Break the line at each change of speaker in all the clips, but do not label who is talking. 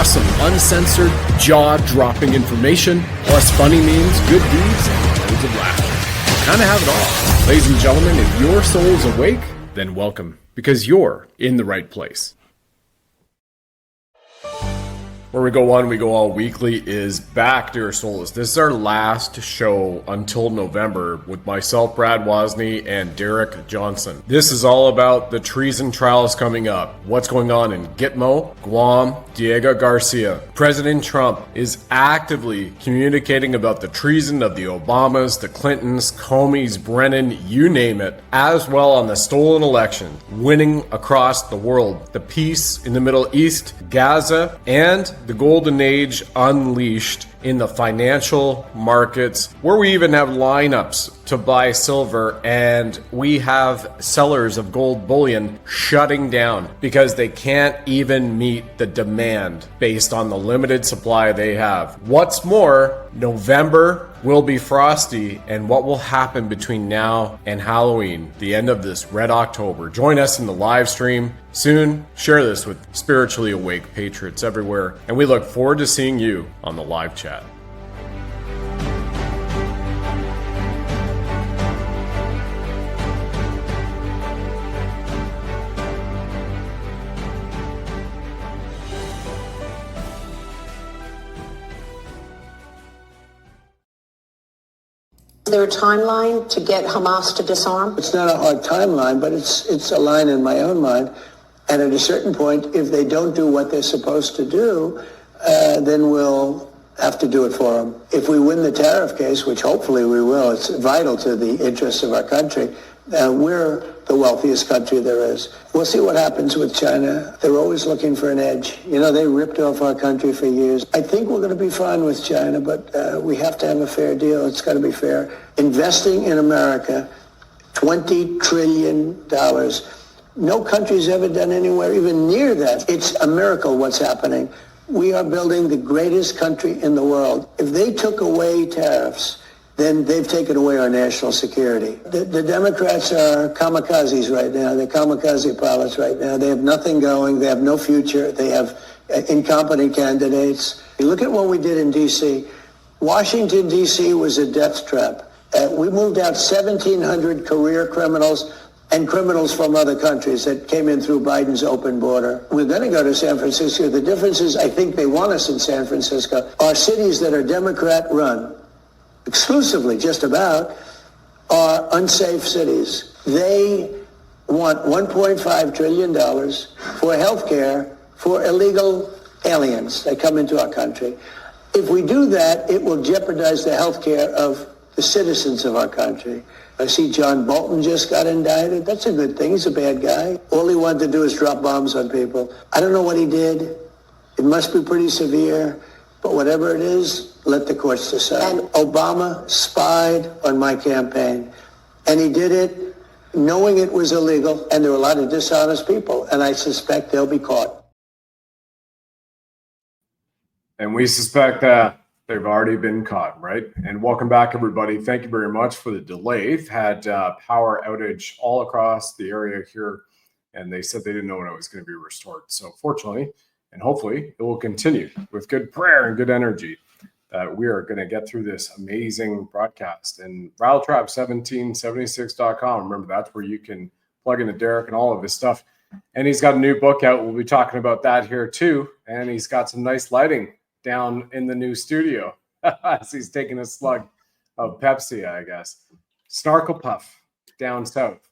plus some uncensored, jaw-dropping information, plus funny memes, good deeds, and loads of laughter. Kind of have it all. Ladies and gentlemen, if your soul's awake, then welcome, because you're in the right place. Where we go on, we go all weekly is back, dear souls. This is our last show until November with myself, Brad Wozni, and Derek Johnson. This is all about the treason trials coming up. What's going on in Gitmo, Guam, Diego Garcia. President Trump is actively communicating about the treason of the Obamas, the Clintons, Comeys, Brennan, you name it, as well on the stolen election, winning across the world, the peace in the Middle East, Gaza, and the golden age unleashed in the financial markets, where we even have lineups to buy silver, and we have sellers of gold bullion shutting down because they can't even meet the demand based on the limited supply they have. What's more, November will be frosty, and what will happen between now and Halloween, the end of this Red October? Join us in the live stream soon. Share this with spiritually awake patriots everywhere, and we look forward to seeing you on the live chat.
Is there a timeline to get Hamas to disarm?
It's not a hard timeline, but it's a line in my own mind. And at a certain point, if they don't do what they're supposed to do, then we'll have to do it for them. If we win the tariff case, which hopefully we will, it's vital to the interests of our country, we're the wealthiest country there is. We'll see what happens with China. They're always looking for an edge. You know, they ripped off our country for years. I think we're going to be fine with China, but we have to have a fair deal. It's got to be fair. Investing in America, $20 trillion. No country's ever done anywhere even near that. It's a miracle what's happening. We are building the greatest country in the world. If they took away tariffs, then they've taken away our national security. The Democrats are kamikazes right now. They're kamikaze pilots right now. They have nothing going. They have no future. They have incompetent candidates. You look at what we did in D.C. Washington, D.C. was a death trap. We moved out 1,700 career criminals and criminals from other countries that came in through Biden's open border. We're going to go to San Francisco. The difference is I think they want us in San Francisco. Our cities that are Democrat-run, exclusively just about, are unsafe cities. They want $1.5 trillion for health care for illegal aliens that come into our country. If we do that, it will jeopardize the health care of the citizens of our country. I see John Bolton just got indicted. That's a good thing. He's a bad guy. All he wanted to do is drop bombs on people. I don't know what he did. It must be pretty severe. But whatever it is, let the courts decide. And Obama spied on my campaign. And he did it knowing it was illegal. And there were a lot of dishonest people. And I suspect they'll be caught.
And we suspect that they've already been caught, right? And welcome back, everybody. Thank you very much for the delay. We've had power outage all across the area here, and they said they didn't know when it was going to be restored. So fortunately, and hopefully, it will continue with good prayer and good energy that we are going to get through this amazing broadcast. And rattletrap1776.com. Remember, that's where you can plug into Derek and all of his stuff. And he's got a new book out. We'll be talking about that here too. And he's got some nice lighting down in the new studio as he's taking a slug of Pepsi, I guess. Snarkle Puff down south.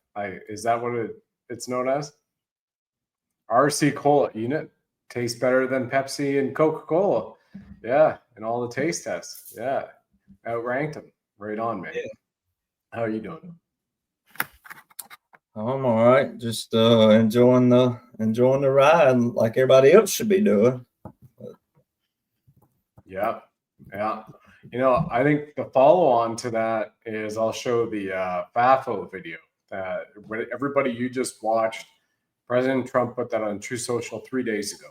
Is that what it's known as? RC Cola unit. Tastes better than Pepsi and Coca-Cola. Yeah, and all the taste tests. Yeah, outranked them. Right on, man. Yeah. How are you doing?
I'm all right. Just enjoying the ride like everybody else should be doing.
Yeah. You know, I think the follow-on to that is I'll show the FAFO video that everybody you just watched. President Trump put that on True Social 3 days ago.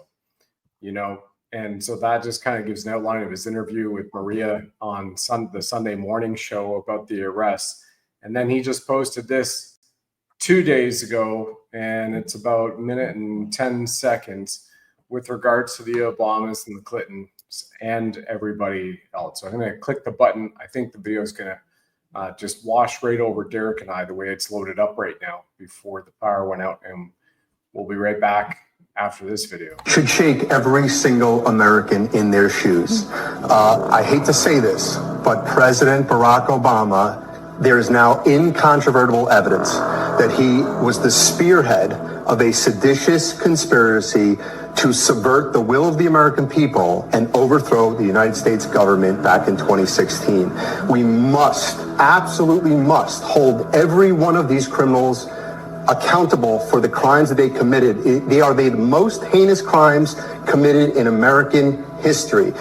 You know, and so that just kind of gives an outline of his interview with Maria on the Sunday morning show about the arrest. And then he just posted this 2 days ago, and it's about a minute and 10 seconds with regards to the Obamas and the Clintons and everybody else. So I'm going to click the button. I think the video is going to just wash right over Derek and I the way it's loaded up right now before the power went out. And we'll be right back after this video.
Should shake every single American in their shoes. I hate to say this, but President Barack Obama, there is now incontrovertible evidence that he was the spearhead of a seditious conspiracy to subvert the will of the American people and overthrow the United States government back in 2016. We must, absolutely must, hold every one of these criminals accountable for the crimes that they committed. They are the most heinous crimes committed in American history.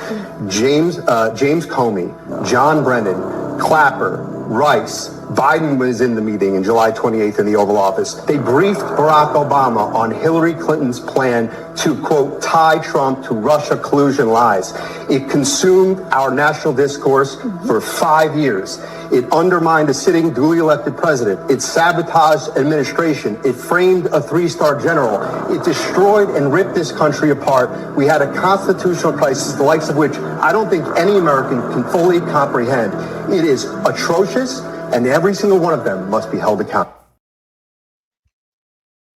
James Comey, John Brennan, Clapper, Rice, Biden was in the meeting in July 28th in the Oval Office. They briefed Barack Obama on Hillary Clinton's plan to, quote, tie Trump to Russia collusion lies. It consumed our national discourse for 5 years. It undermined a sitting duly elected president. It sabotaged administration. It framed a three-star general. It destroyed and ripped this country apart. We had a constitutional crisis, the likes of which I don't think any American can fully comprehend. It is atrocious, and every single one of them must be held accountable.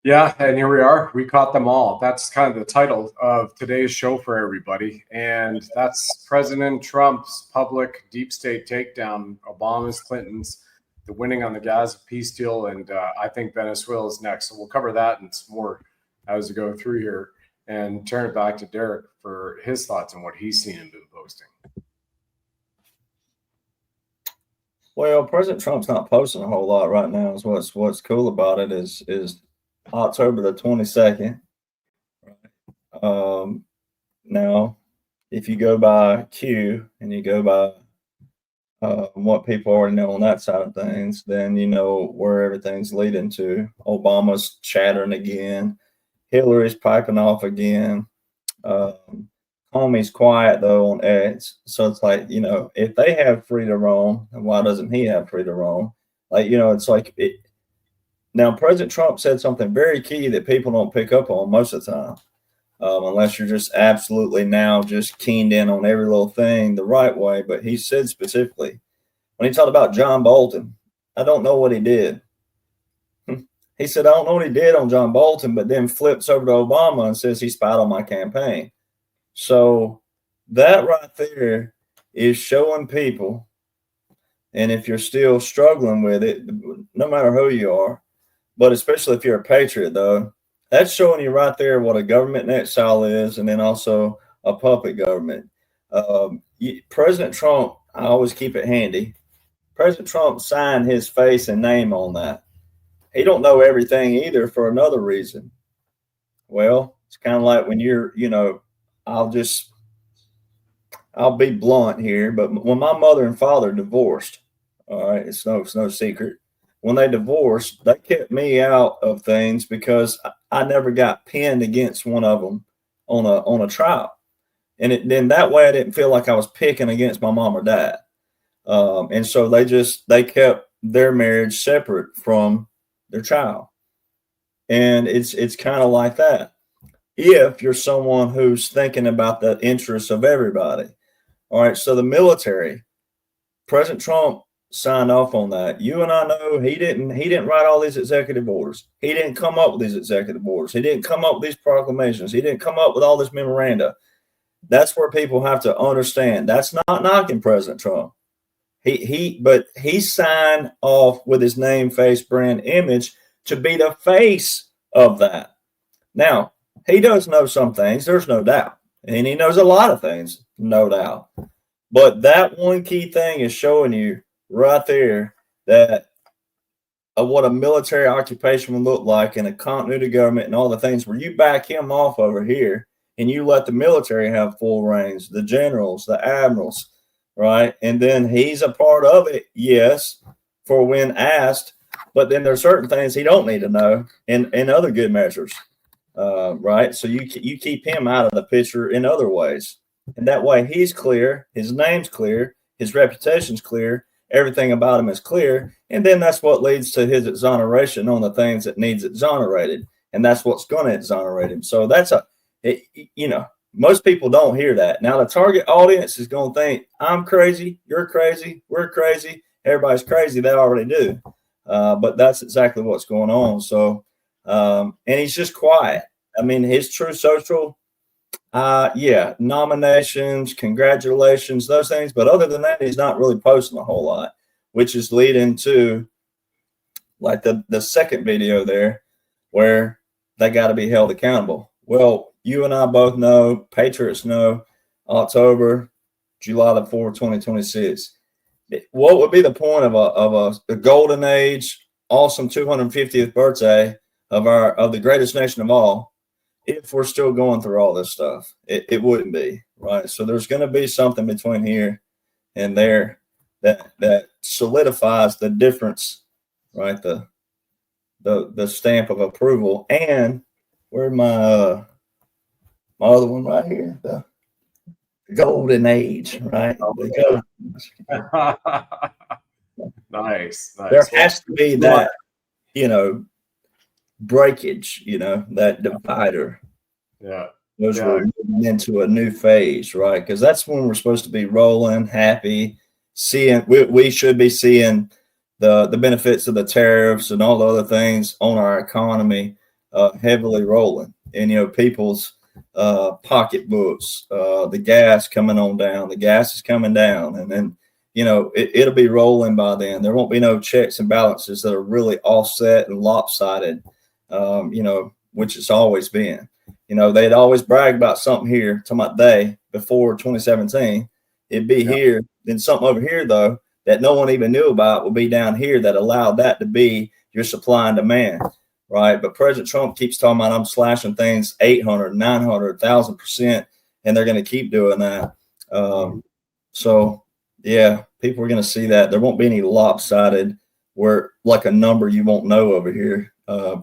Yeah, and here we are. We caught them all. That's kind of the title of today's show for everybody. And that's President Trump's public deep state takedown, Obama's, Clinton's, the winning on the Gaza peace deal. And I think Venezuela is next. So we'll cover that and some more as we go through here and turn it back to Derek for his thoughts on what he's seen and been posting.
Well, President Trump's not posting a whole lot right now. Is what's cool about it is October the 22nd. Now, if you go by Q and you go by what people already know on that side of things, then you know where everything's leading to. Obama's chattering again. Hillary's piping off again. Comey's quiet though on X. So it's like, you know, if they have free to roam, then why doesn't he have free to roam? Like, you know, it's like now President Trump said something very key that people don't pick up on most of the time, unless you're just absolutely now just keened in on every little thing the right way. But he said specifically, when he talked about John Bolton, I don't know what he did. He said, I don't know what he did on John Bolton, but then flips over to Obama and says he spied on my campaign. So that right there is showing people, and if you're still struggling with it, no matter who you are, but especially if you're a patriot, though, that's showing you right there what a government in exile is, and then also a puppet government. President Trump, I always keep it handy. President Trump signed his face and name on that. He don't know everything either for another reason. Well, it's kind of like when you're, you know, I'll be blunt here, but when my mother and father divorced, all right, it's no secret. When they divorced, they kept me out of things because I never got pinned against one of them on a trial. And then that way I didn't feel like I was picking against my mom or dad. And so they kept their marriage separate from their child. And it's kind of like that. If you're someone who's thinking about the interests of everybody. All right. So the military, President Trump signed off on that. You and I know he didn't write all these executive orders. He didn't come up with these executive orders. He didn't come up with these proclamations. He didn't come up with all this memoranda. That's where people have to understand. That's not knocking President Trump. But he signed off with his name, face, brand, image to be the face of that. Now, he does know some things, there's no doubt. And he knows a lot of things, no doubt. But that one key thing is showing you right there that what a military occupation would look like and a continuity government and all the things where you back him off over here and you let the military have full reins, the generals, the admirals, right? And then he's a part of it, yes, for when asked, but then there's certain things he don't need to know in other good measures, right? So you keep him out of the picture in other ways. And that way he's clear, his name's clear, his reputation's clear, everything about him is clear. And then that's what leads to his exoneration on the things that needs exonerated. And that's what's going to exonerate him. So you know, most people don't hear that. Now, the target audience is going to think, I'm crazy, you're crazy, we're crazy, everybody's crazy. They already do. But that's exactly what's going on. So, and he's just quiet. I mean, his True Social, yeah, nominations, congratulations, those things. But other than that, he's not really posting a whole lot, which is leading to like the second video there where they got to be held accountable. Well, you and I both know, Patriots know, October, July the 4th, 2026. What would be the point of a golden age, awesome 250th birthday of the greatest nation of all if we're still going through all this stuff? It wouldn't be, right? So there's going to be something between here and there that solidifies the difference, right? The stamp of approval. And where's my other one right here? The golden age, right?
Nice.
There has to be that, you know, breakage, you know, that divider.
Yeah.
Those we're moving into a new phase, right? Because that's when we're supposed to be rolling, happy, seeing. We should be seeing the benefits of the tariffs and all the other things on our economy heavily rolling, and you know, people's pocketbooks, the gas coming on down. The gas is coming down, and then you know it'll be rolling by then. There won't be no checks and balances that are really offset and lopsided, you know, which it's always been. You know, they'd always brag about something here, talking about they before 2017. It'd be here, then something over here though that no one even knew about will be down here that allowed that to be your supply and demand. Right. But President Trump keeps talking about I'm slashing things 800, 900, 1,000%, and they're going to keep doing that. So, yeah, people are going to see that. There won't be any lopsided where like a number you won't know over here.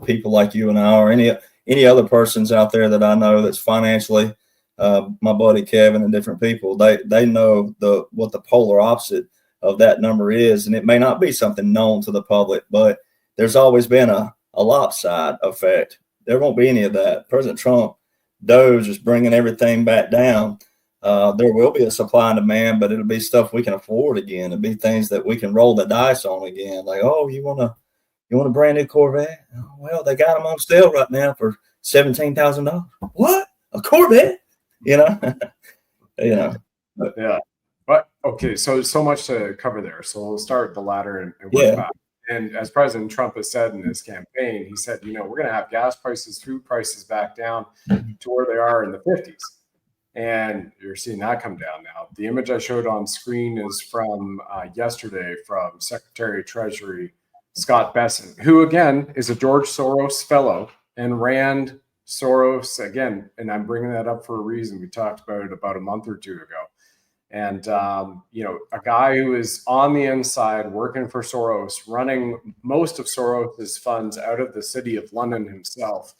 People like you and I or any other persons out there that I know that's financially, my buddy Kevin and different people, they know what the polar opposite of that number is. And it may not be something known to the public, but there's always been a lopside effect. There won't be any of that. President Trump, Doge is bringing everything back down. There will be a supply and demand, but it'll be stuff we can afford again. It'll be things that we can roll the dice on again. Like, oh, you want a brand new Corvette? Oh, well, they got them on sale right now for $17,000. What? A Corvette? You know, you know.
Yeah. But okay, so much to cover there. So we'll start at the latter and work back. And as President Trump has said in his campaign, he said, you know, we're going to have gas prices, food prices back down to where they are in the 50s. And you're seeing that come down now. The image I showed on screen is from yesterday from Secretary of Treasury Scott Bessent, who, again, is a George Soros fellow and ran Soros again. And I'm bringing that up for a reason. We talked about it about a month or two ago. And, you know, a guy who is on the inside working for Soros, running most of Soros's funds out of the city of London himself,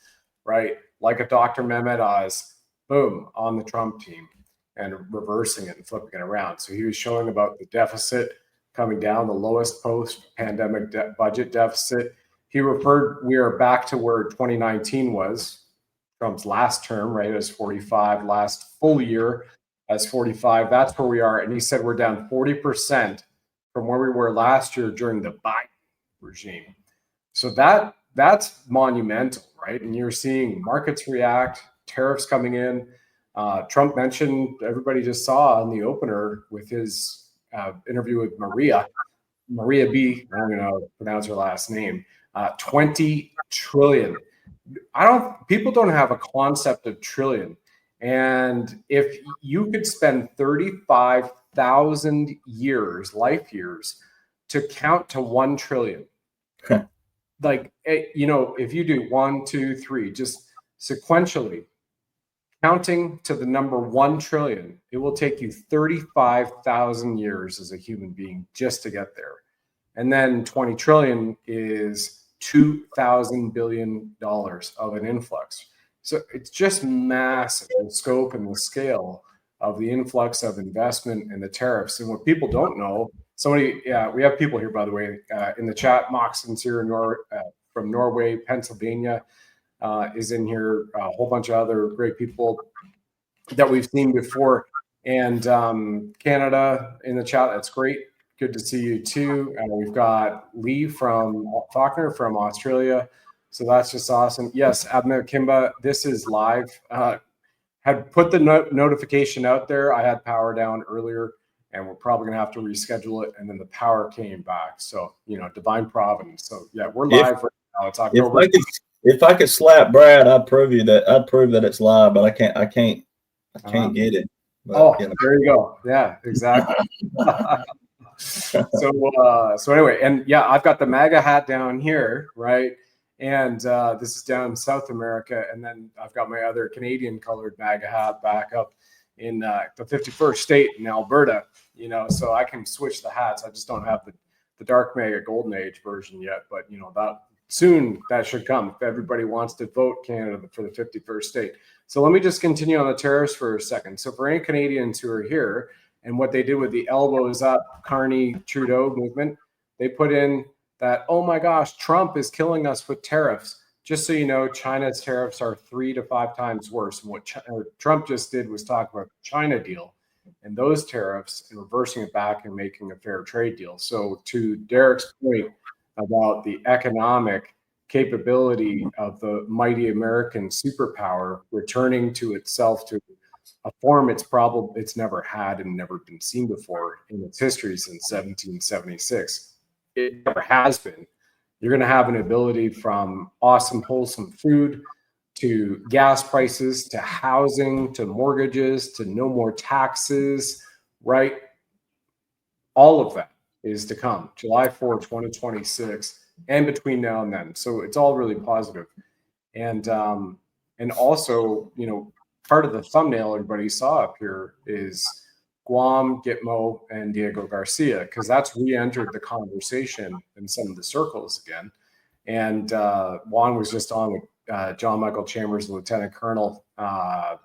right? Like a Dr. Mehmet Oz, boom, on the Trump team and reversing it and flipping it around. So he was showing about the deficit coming down, the lowest post-pandemic budget deficit. He referred, we are back to where 2019 was, Trump's last term, right, as 45, last full year as 45. That's where we are. And he said we're down 40% from where we were last year during the Biden regime. So that's monumental, right? And you're seeing markets react, tariffs coming in. Trump mentioned, everybody just saw in the opener with his interview with Maria B, I don't know how to pronounce her last name, 20 trillion. People don't have a concept of trillion. And if you could spend 35,000 years, life years, to count to 1 trillion, like, you know, if you do 1, 2, 3, just sequentially counting to the number 1 trillion, it will take you 35,000 years as a human being just to get there. And then 20 trillion is $2,000 billion of an influx. So it's just massive, the scope and the scale of the influx of investment and the tariffs. And what people don't know, we have people here, by the way, in the chat. Moxon's here from Norway, Pennsylvania. is in here. A whole bunch of other great people that we've seen before. And Canada in the chat, that's great. Good to see you too. And we've got Lee from Faulkner from Australia. So that's just awesome. Yes, Abna Kimba, this is live. Had put the notification out there. I had power down earlier, and we're probably going to have to reschedule it. And then the power came back. So, divine providence. So, yeah, we're live right now. It's October.
If I could slap Brad, I'd prove that it's live, but I can't get it. But,
there you go. Yeah, exactly. So anyway, and yeah, I've got the MAGA hat down here, right? And this is down in South America. And then I've got my other Canadian colored MAGA hat back up in the 51st state in Alberta, so I can switch the hats. I just don't have the dark MAGA golden age version yet, but that soon that should come if everybody wants to vote Canada for the 51st state. So let me just continue on the tariffs for a second. So for any Canadians who are here and what they did with the elbows up Carney Trudeau movement, they put in that, oh my gosh, Trump is killing us with tariffs. Just so you know, China's tariffs are 3 to 5 times worse. And what Trump just did was talk about the China deal and those tariffs and reversing it back and making a fair trade deal. So to Derek's point about the economic capability of the mighty American superpower returning to itself to a form it's never had and never been seen before in its history since 1776. It never has been. You're going to have an ability from awesome, wholesome food to gas prices to housing to mortgages to no more taxes, right? All of that is to come July 4, 2026, and between now and then. So it's all really positive. And also, part of the thumbnail everybody saw up here is Guam, Gitmo, and Diego Garcia, because that's re-entered the conversation in some of the circles again. And Juan was just on with John Michael Chambers, Lieutenant Colonel Matt,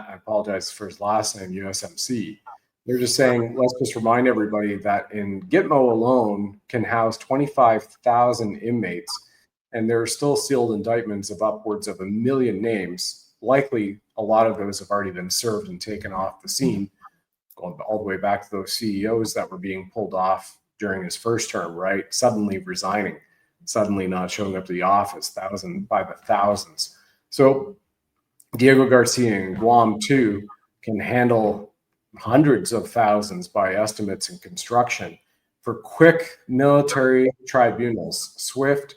I apologize for his last name, USMC. They're just saying, let's just remind everybody that in Gitmo alone can house 25,000 inmates, and there are still sealed indictments of upwards of 1 million names. Likely, a lot of those have already been served and taken off the scene, going all the way back to those CEOs that were being pulled off during his first term, right? Suddenly resigning, suddenly not showing up to the office, by the thousands. So Diego Garcia in Guam, too, can handle hundreds of thousands by estimates in construction for quick military tribunals, swift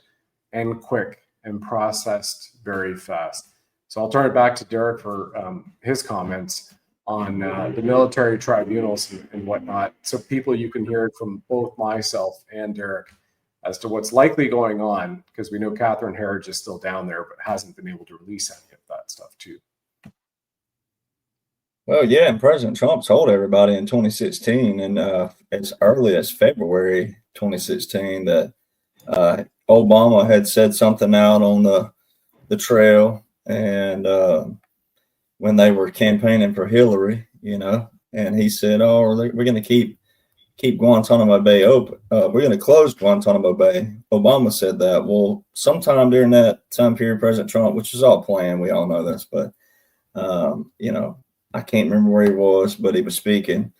and quick and processed very fast. So I'll turn it back to Derek for his comments on the military tribunals and whatnot. So people, you can hear it from both myself and Derek as to what's likely going on, because we know Catherine Herridge is still down there, but hasn't been able to release any of that stuff too.
Well, yeah, and President Trump told everybody in 2016, and as early as February 2016, that Obama had said something out on the trail, and when they were campaigning for Hillary, and he said, "Oh, we're going to keep Guantanamo Bay open. We're going to close Guantanamo Bay." Obama said that. Well, sometime during that time period, President Trump, which is all planned, we all know this, but I can't remember where he was, but he was speaking,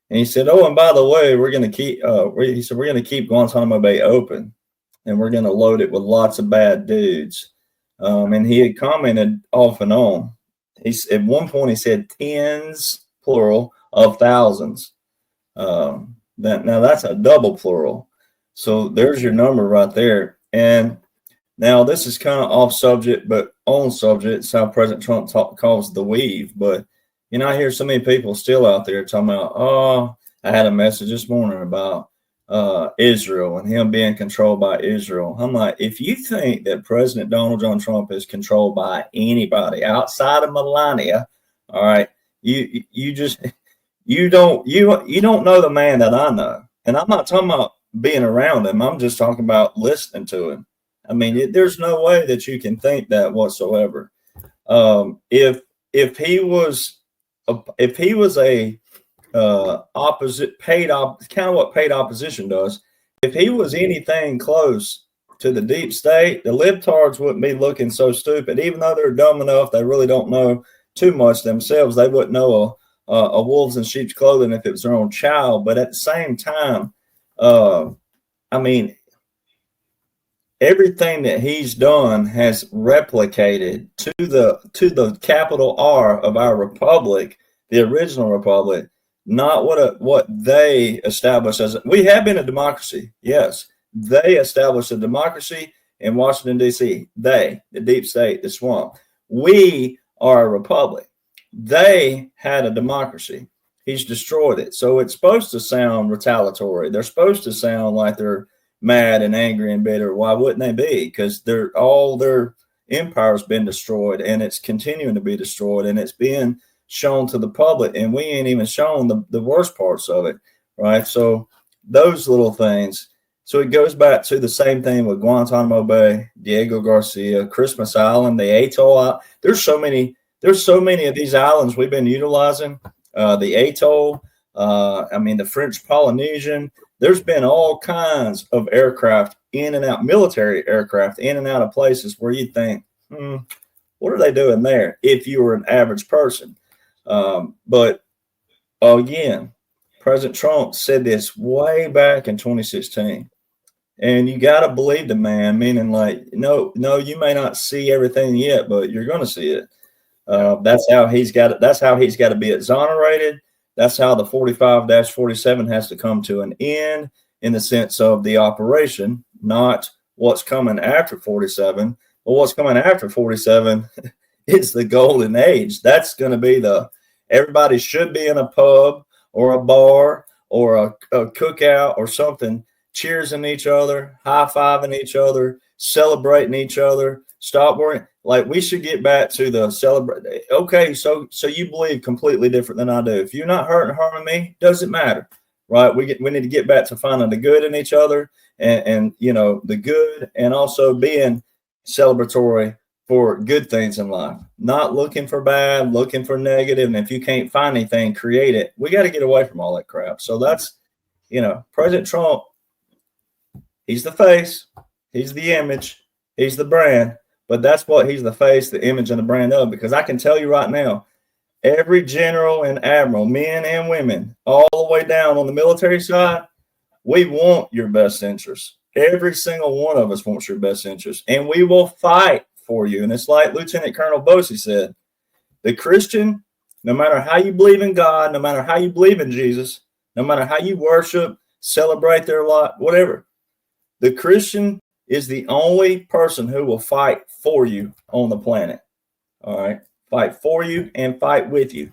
and he said, "Oh, and by the way, we're going to keep." He said, "We're going to keep Guantanamo Bay open, and we're going to load it with lots of bad dudes." And he had commented off and on. At one point he said tens, plural, of thousands. Now that's a double plural. So there's your number right there. And now this is kind of off subject, but on subject. It's how President Trump calls the weave. But I hear so many people still out there talking about, oh, I had a message this morning about Israel and him being controlled by Israel. I'm like, if you think that President Donald John Trump is controlled by anybody outside of Melania, all right, you don't know the man that I know. And I'm not talking about being around him. I'm just talking about listening to him. I mean, there's no way that you can think that whatsoever. If he was a opposite, kind of what paid opposition does. If he was anything close to the deep state, the libtards wouldn't be looking so stupid. Even though they're dumb enough, they really don't know too much themselves. They wouldn't know a wolves in sheep's clothing if it was their own child. But at the same time, I mean, everything that he's done has replicated to the capital R of our republic, the original republic, not what they established as. We have been a democracy, yes. They established a democracy in Washington, D.C. They, the deep state, the swamp. We are a republic. They had a democracy. He's destroyed it. So it's supposed to sound retaliatory. They're supposed to sound like they're mad and angry and bitter. Why wouldn't they be? Because all their empire's been destroyed, and it's continuing to be destroyed, and it's being shown to the public, and we ain't even shown the worst parts of it, right? So those little things. So it goes back to the same thing with Guantanamo Bay, Diego Garcia, Christmas Island, the Atoll. There's so many of these islands we've been utilizing. The Atoll, the French Polynesian. There's been all kinds of aircraft in and out, military aircraft in and out of places where you think, what are they doing there if you were an average person? But again, President Trump said this way back in 2016. And you got to believe the man, meaning like, no, you may not see everything yet, but you're going to see it. That's how he's got it. That's how he's got to be exonerated. That's how the 45-47 has to come to an end in the sense of the operation, not what's coming after 47. But what's coming after 47 is the golden age. That's going to be everybody should be in a pub or a bar or a cookout or something, cheersing each other, high-fiving each other, celebrating each other. Stop worrying. Like, we should get back to the celebrate. Okay, so you believe completely different than I do. If you're not hurting, harming me, doesn't matter, right? We need to get back to finding the good in each other, and the good, and also being celebratory for good things in life. Not looking for bad, looking for negative. And if you can't find anything, create it. We got to get away from all that crap. So that's, President Trump. He's the face. He's the image. He's the brand. But that's what he's the face, the image, and the brand of. Because I can tell you right now, every general and admiral, men and women, all the way down on the military side, we want your best interests. Every single one of us wants your best interest. And we will fight for you. And it's like Lieutenant Colonel Bosey said, the Christian, no matter how you believe in God, no matter how you believe in Jesus, no matter how you worship, celebrate their life, whatever, the Christian is the only person who will fight for you on the planet. All right. Fight for you and fight with you.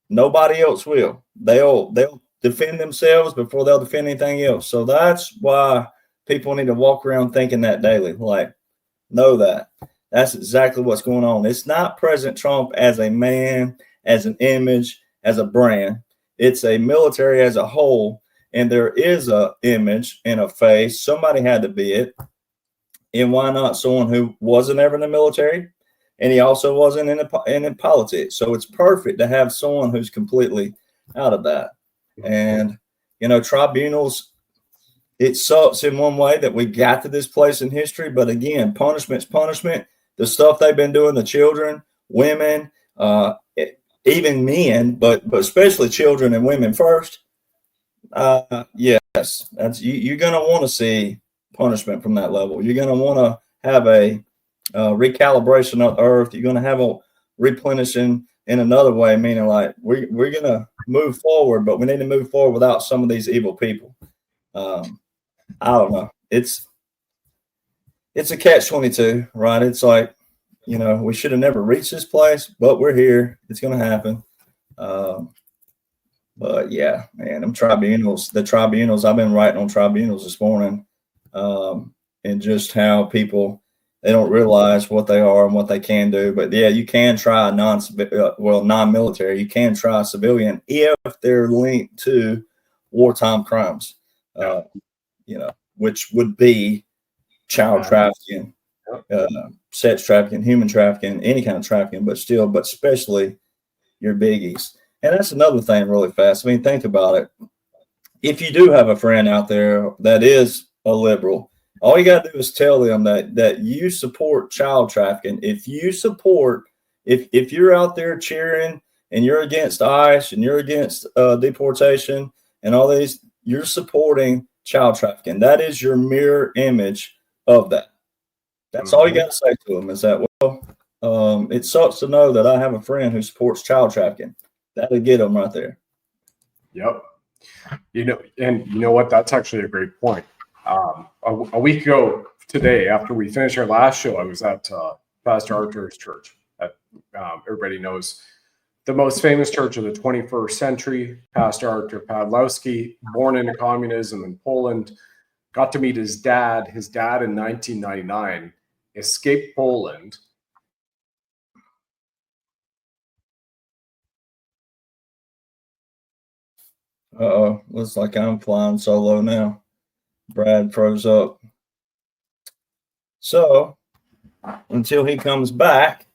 Nobody else will. They'll defend themselves before they'll defend anything else. So that's why people need to walk around thinking that daily. Like, know that. That's exactly what's going on. It's not President Trump as a man, as an image, as a brand. It's a military as a whole. And there is a image and a face. Somebody had to be it. And why not someone who wasn't ever in the military? And he also wasn't in politics. So it's perfect to have someone who's completely out of that. And, tribunals, it sucks in one way that we got to this place in history. But again, punishment's punishment. The stuff they've been doing to children, women, even men, but especially children and women first. Yes, that's you're going to want to see punishment from that level. You're going to want to have a recalibration of the earth. You're going to have a replenishing in another way, meaning like we're going to move forward, but we need to move forward without some of these evil people. I don't know. It's a catch-22, right? It's like, we should have never reached this place, but we're here. It's going to happen. But yeah, man, the tribunals, I've been writing on tribunals this morning, and just how people, they don't realize what they are and what they can do. But yeah, you can try non-military. You can try civilian if they're linked to wartime crimes, which would be child trafficking, sex trafficking, human trafficking, any kind of trafficking, but especially your biggies. And that's another thing really fast. I mean, think about it. If you do have a friend out there that is a liberal All you got to do is tell them that you support child trafficking. If you're out there cheering and you're against ICE and you're against deportation and all these, you're supporting child trafficking. That is your mirror image of that. That's all you got to say to them is that, well, it sucks to know that I have a friend who supports child trafficking. That'll get them right there.
Yep. You know what? That's actually a great point. A week ago today, after we finished our last show, I was at Pastor Arthur's church. Everybody knows the most famous church of the 21st century, Pastor Arthur Pawlowski, born into communism in Poland, got to meet his dad. His dad in 1999 escaped Poland.
Uh-oh, looks like I'm flying solo now. Brad froze up. So until he comes back,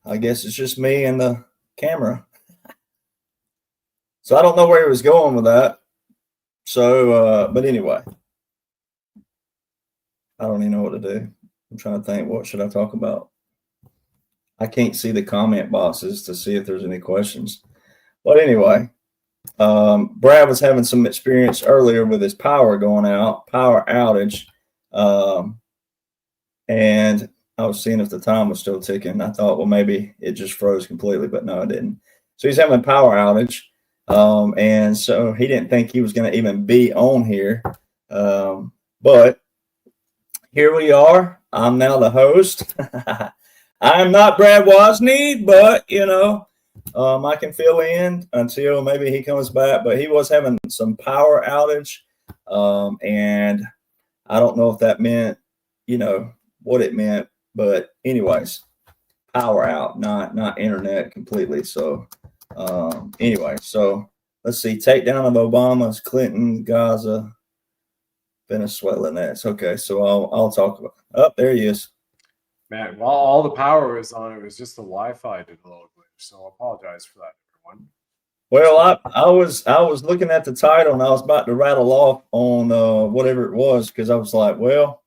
I guess it's just me and the camera. So I don't know where he was going with that. So, but anyway, I don't even know what to do. I'm trying to think, what should I talk about? I can't see the comment boxes to see if there's any questions. But anyway, Brad was having some experience earlier with his power going out, power outage. And I was seeing if the time was still ticking. I thought, well, maybe it just froze completely, but no, it didn't. So he's having a power outage. And so he didn't think he was going to even be on here. But here we are. I'm now the host. I am not Brad Wozny, but, I can fill in until maybe he comes back. But he was having some power outage. And I don't know if that meant, what it meant. But anyways, power out, not internet completely. So anyway, so let's see. Takedown of Obama's, Clinton, Gaza, Venezuela next. Okay, so I'll talk about. Oh, there he is.
Man, while all the power was on, it was just the Wi-Fi did a little glitch. So I apologize for that, everyone.
Well, I was looking at the title and I was about to rattle off on whatever it was because I was like, well,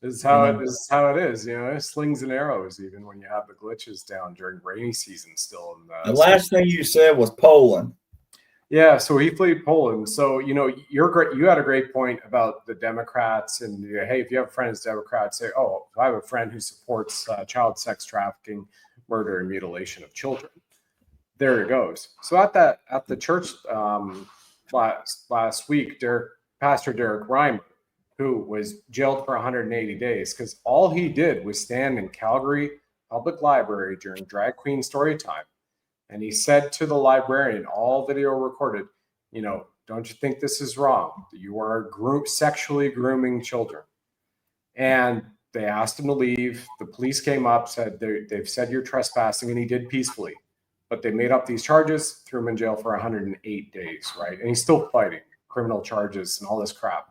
this is how it is. Slings and arrows, even when you have the glitches down during rainy season still.
The last thing you said was Poland.
Yeah, so he played Poland. So, you're great. You had a great point about the Democrats and, hey, if you have friends Democrats, say, oh, I have a friend who supports child sex trafficking, murder, and mutilation of children. There it goes. So at the church last week, Pastor Derek Reimer, who was jailed for 180 days because all he did was stand in Calgary Public Library during Drag Queen Story Time. And he said to the librarian, all video recorded, don't you think this is wrong? You are sexually grooming children. And they asked him to leave. The police came up, said, they've said you're trespassing, and he did peacefully. But they made up these charges, threw him in jail for 108 days, right? And he's still fighting criminal charges and all this crap.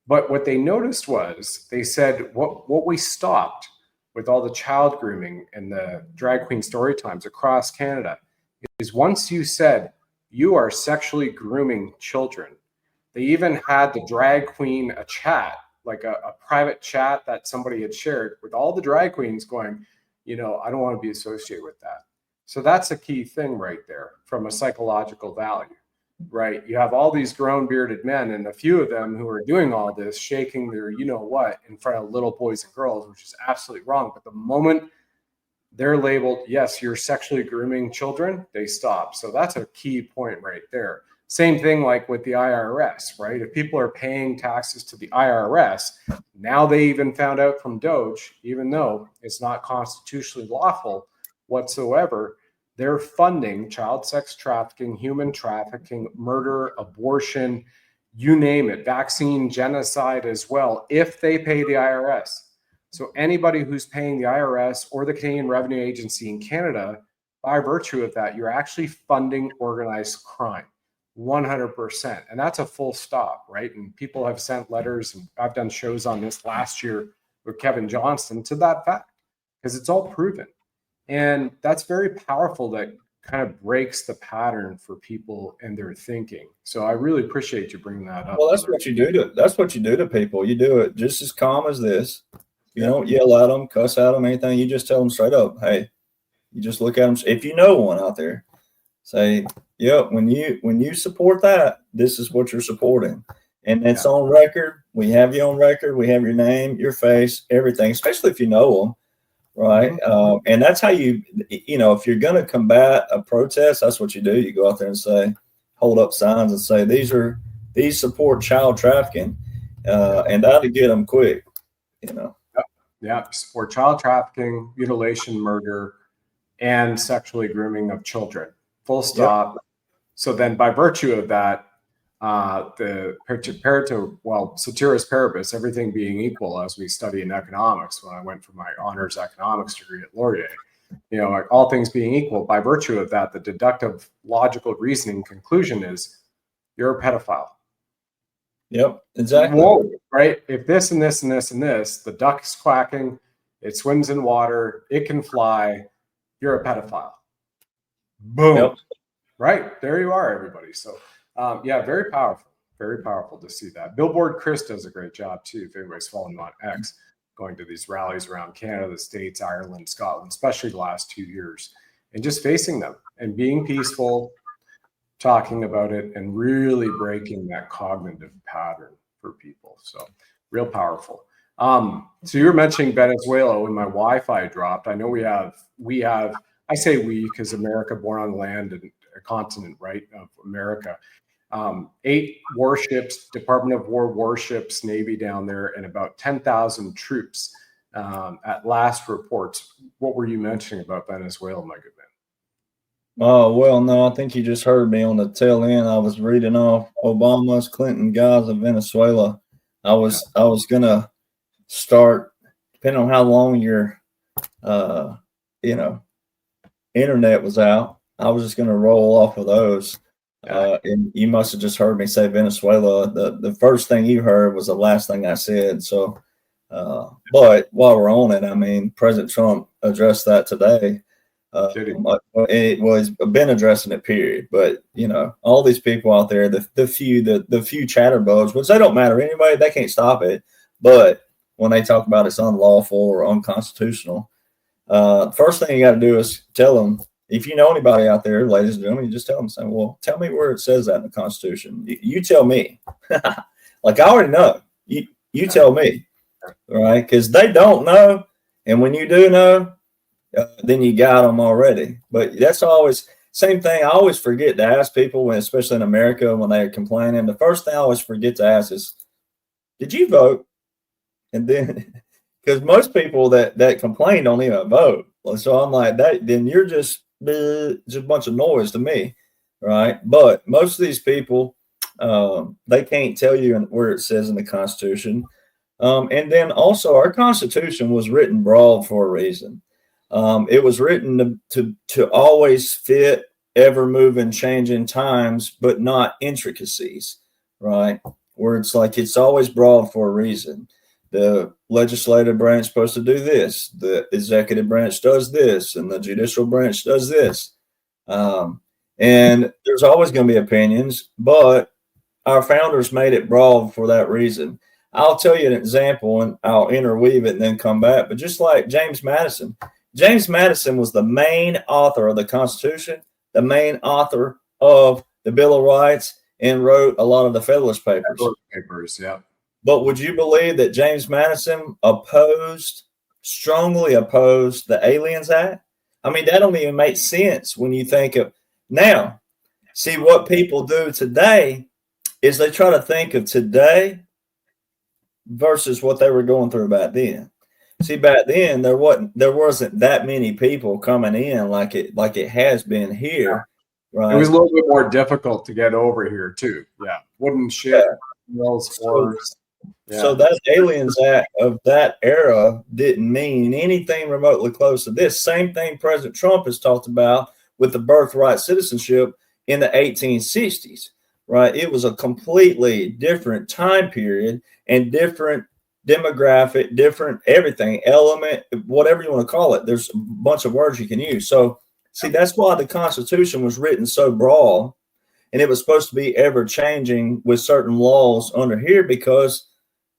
But what they noticed was, they said, what we stopped with all the child grooming and the drag queen story times across Canada is once you said you are sexually grooming children, they even had the drag queen a chat, like a private chat that somebody had shared with all the drag queens going, I don't want to be associated with that. So that's a key thing right there from a psychological value, right? You have all these grown bearded men and a few of them who are doing all this, shaking their what in front of little boys and girls, which is absolutely wrong. But the moment they're labeled, yes, you're sexually grooming children, they stop. So that's a key point right there. Same thing like with the IRS, right? If people are paying taxes to the IRS, now they even found out from Doge, even though it's not constitutionally lawful whatsoever, they're funding child sex trafficking, human trafficking, murder, abortion, you name it, vaccine, genocide as well, if they pay the IRS. So anybody who's paying the IRS or the Canadian Revenue Agency in Canada, by virtue of that, you're actually funding organized crime, 100%. And that's a full stop, right? And people have sent letters, and I've done shows on this last year with Kevin Johnston to that fact, because it's all proven. And that's very powerful that kind of breaks the pattern for people and their thinking. So I really appreciate you bringing that up.
Well, that's what you do to people. You do it just as calm as this. You don't yell at them, cuss at them, anything. You just tell them straight up, hey, you just look at them. If you know one out there, say, yep, when you support that, this is what you're supporting. And it's on record. We have you on record. We have your name, your face, everything, especially if you know them. Right. And that's how if you're going to combat a protest, that's what you do. You go out there and say, hold up signs and say, these support child trafficking. And that'll get them quick,
Yeah. Support child trafficking, mutilation, murder, and sexually grooming of children. Full stop. Yep. So then by virtue of that, the ceteris paribus, everything being equal, as we study in economics, when I went for my honors economics degree at Laurier, like all things being equal, by virtue of that, the deductive logical reasoning conclusion is you're a pedophile.
Yep, exactly.
Whoa, right? If this and this and this and this, the duck's quacking, it swims in water, it can fly, you're a pedophile. Boom. Yep. Right? There you are, everybody. So very powerful to see that. Billboard Chris does a great job too. If anybody's following him on X, going to these rallies around Canada, the States, Ireland, Scotland, especially the last 2 years, and just facing them and being peaceful, talking about it, and really breaking that cognitive pattern for people. So real powerful. So you were mentioning Venezuela when my Wi-Fi dropped. I know we have, I say we because America, born on land and a continent, right, of America. 8 warships, Department of War warships, Navy down there, and about 10,000 troops at last reports. What were you mentioning about Venezuela, my good man?
Oh, well, no, I think you just heard me on the tail end. I was reading off Obama's, Clinton, Gaza, Venezuela. I was going to start, depending on how long your, internet was out, I was just going to roll off of those. And you must have just heard me say Venezuela. The first thing you heard was the last thing I said. So, but while we're on it, I mean, President Trump addressed that today. It was been addressing it, period. But all these people out there, the few chatterbugs, which they don't matter anyway, they can't stop it. But when they talk about it's unlawful or unconstitutional, first thing you got to do is tell them. If you know anybody out there, ladies and gentlemen, you just tell them, say, well, tell me where it says that in the Constitution. You tell me. Like, I already know. You tell me, right? Because they don't know. And when you do know, then you got them already. But that's always same thing. I always forget to ask people, especially in America, when they're complaining. The first thing I always forget to ask is, did you vote? And then, because most people that complain don't even vote. So I'm like, then you're just a bunch of noise to me, right? But most of these people, they can't tell you where it says in the Constitution. And then also our Constitution was written broad for a reason. It was written to always fit ever-moving, changing times, but not intricacies, right? Where it's like it's always broad for a reason. The legislative branch is supposed to do this. The executive branch does this, and the judicial branch does this. And there's always going to be opinions, but our founders made it broad for that reason. I'll tell you an example, and I'll interweave it and then come back. But just like James Madison was the main author of the Constitution, the main author of the Bill of Rights, and wrote a lot of the Federalist Papers.
Yeah.
But would you believe that James Madison strongly opposed the Aliens Act? I mean, that don't even make sense when you think of now. See, what people do today is they try to think of today versus what they were going through back then. See, back then there wasn't that many people coming in like it has been here. Right?
It was a little bit more difficult to get over here too. Yeah, wooden ship, mills, oars. Yeah.
So that Aliens Act of that era didn't mean anything remotely close to this. Same thing President Trump has talked about with the birthright citizenship in the 1860s, right? It was a completely different time period and different demographic, different everything, element, whatever you want to call it. There's a bunch of words you can use. So See, that's why the Constitution was written so broad, and it was supposed to be ever changing with certain laws under here, because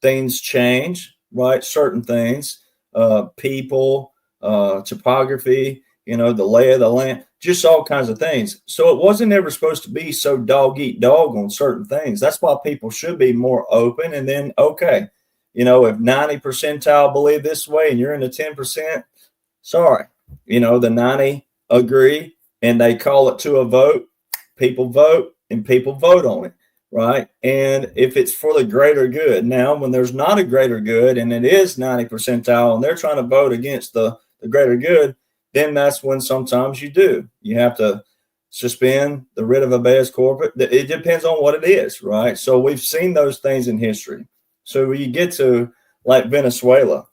things change, right? Certain things, people, topography, the lay of the land, just all kinds of things. So it wasn't ever supposed to be so dog eat dog on certain things. That's why people should be more open. And then, okay, if 90 percentile believe this way and you're in the 10%, sorry, the 90 agree and they call it to a vote. People vote and people vote on it, right? And if it's for the greater good. Now, when there's not a greater good and it is 90 percentile and they're trying to vote against the greater good, then that's when sometimes you have to suspend the writ of habeas corpus. It depends on what it is, right? So we've seen those things in history. So when you get to like Venezuela,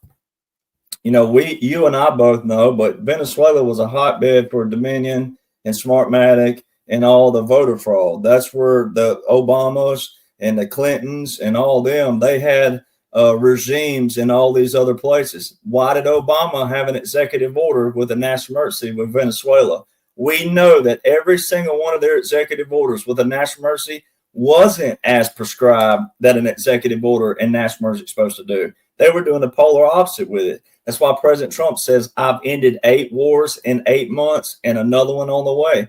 you and I both know, but Venezuela was a hotbed for Dominion and Smartmatic and all the voter fraud. That's where the Obamas and the Clintons and all them, they had regimes in all these other places. Why did Obama have an executive order with a national emergency with Venezuela? We know that every single one of their executive orders with a national emergency wasn't as prescribed that an executive order and national emergency is supposed to do. They were doing the polar opposite with it. That's why President Trump says, I've ended 8 wars in 8 months and another one on the way.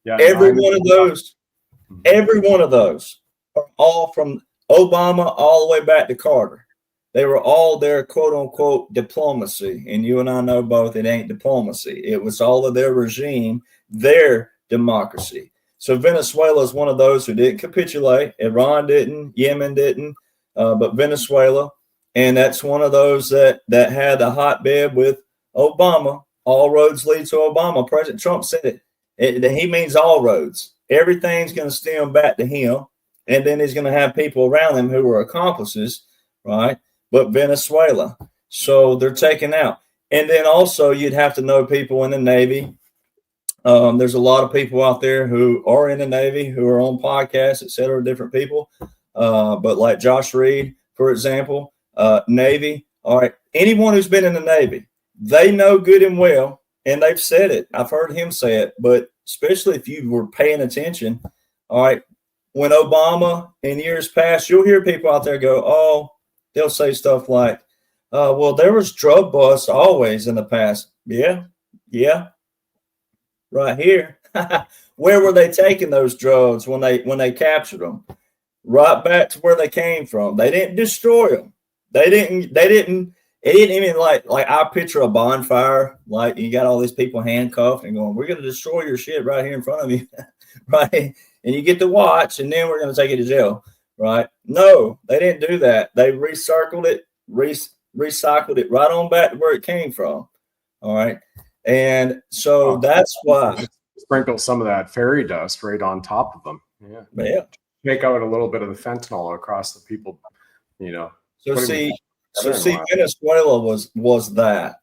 Yeah,
every one of those are all from Obama all the way back to Carter. They were all their quote unquote diplomacy. And you and I know both, it ain't diplomacy. It was all of their regime, their democracy. So Venezuela is one of those who didn't capitulate. Iran didn't, Yemen didn't, but Venezuela. And that's one of those that had a hotbed with Obama. All roads lead to Obama. President Trump said it. He means all roads. Everything's going to stem back to him. And then he's going to have people around him who are accomplices, right? But Venezuela. So they're taken out. And then also you'd have to know people in the Navy. There's a lot of people out there who are in the Navy, who are on podcasts, et cetera, different people. But like Josh Reed, for example, Navy. All right. Anyone who's been in the Navy, they know good and well, and they've said it. I've heard him say it, but especially if you were paying attention. All right. When Obama in years past, you'll hear people out there go, oh, they'll say stuff like, well, there was drug busts always in the past. Yeah. Right here. Where were they taking those drugs when they captured them? Right back to where they came from. They didn't destroy them. They didn't even like I picture a bonfire, like you got all these people handcuffed and going, we're going to destroy your shit right here in front of you. Right. And you get to watch, and then we're going to take you to jail. Right. No, they didn't do that. They recycled it right on back to where it came from. All right. And so that's why.
Sprinkle some of that fairy dust right on top of them. Yeah. Take out a little bit of the fentanyl across the people,
So see, Venezuela was that.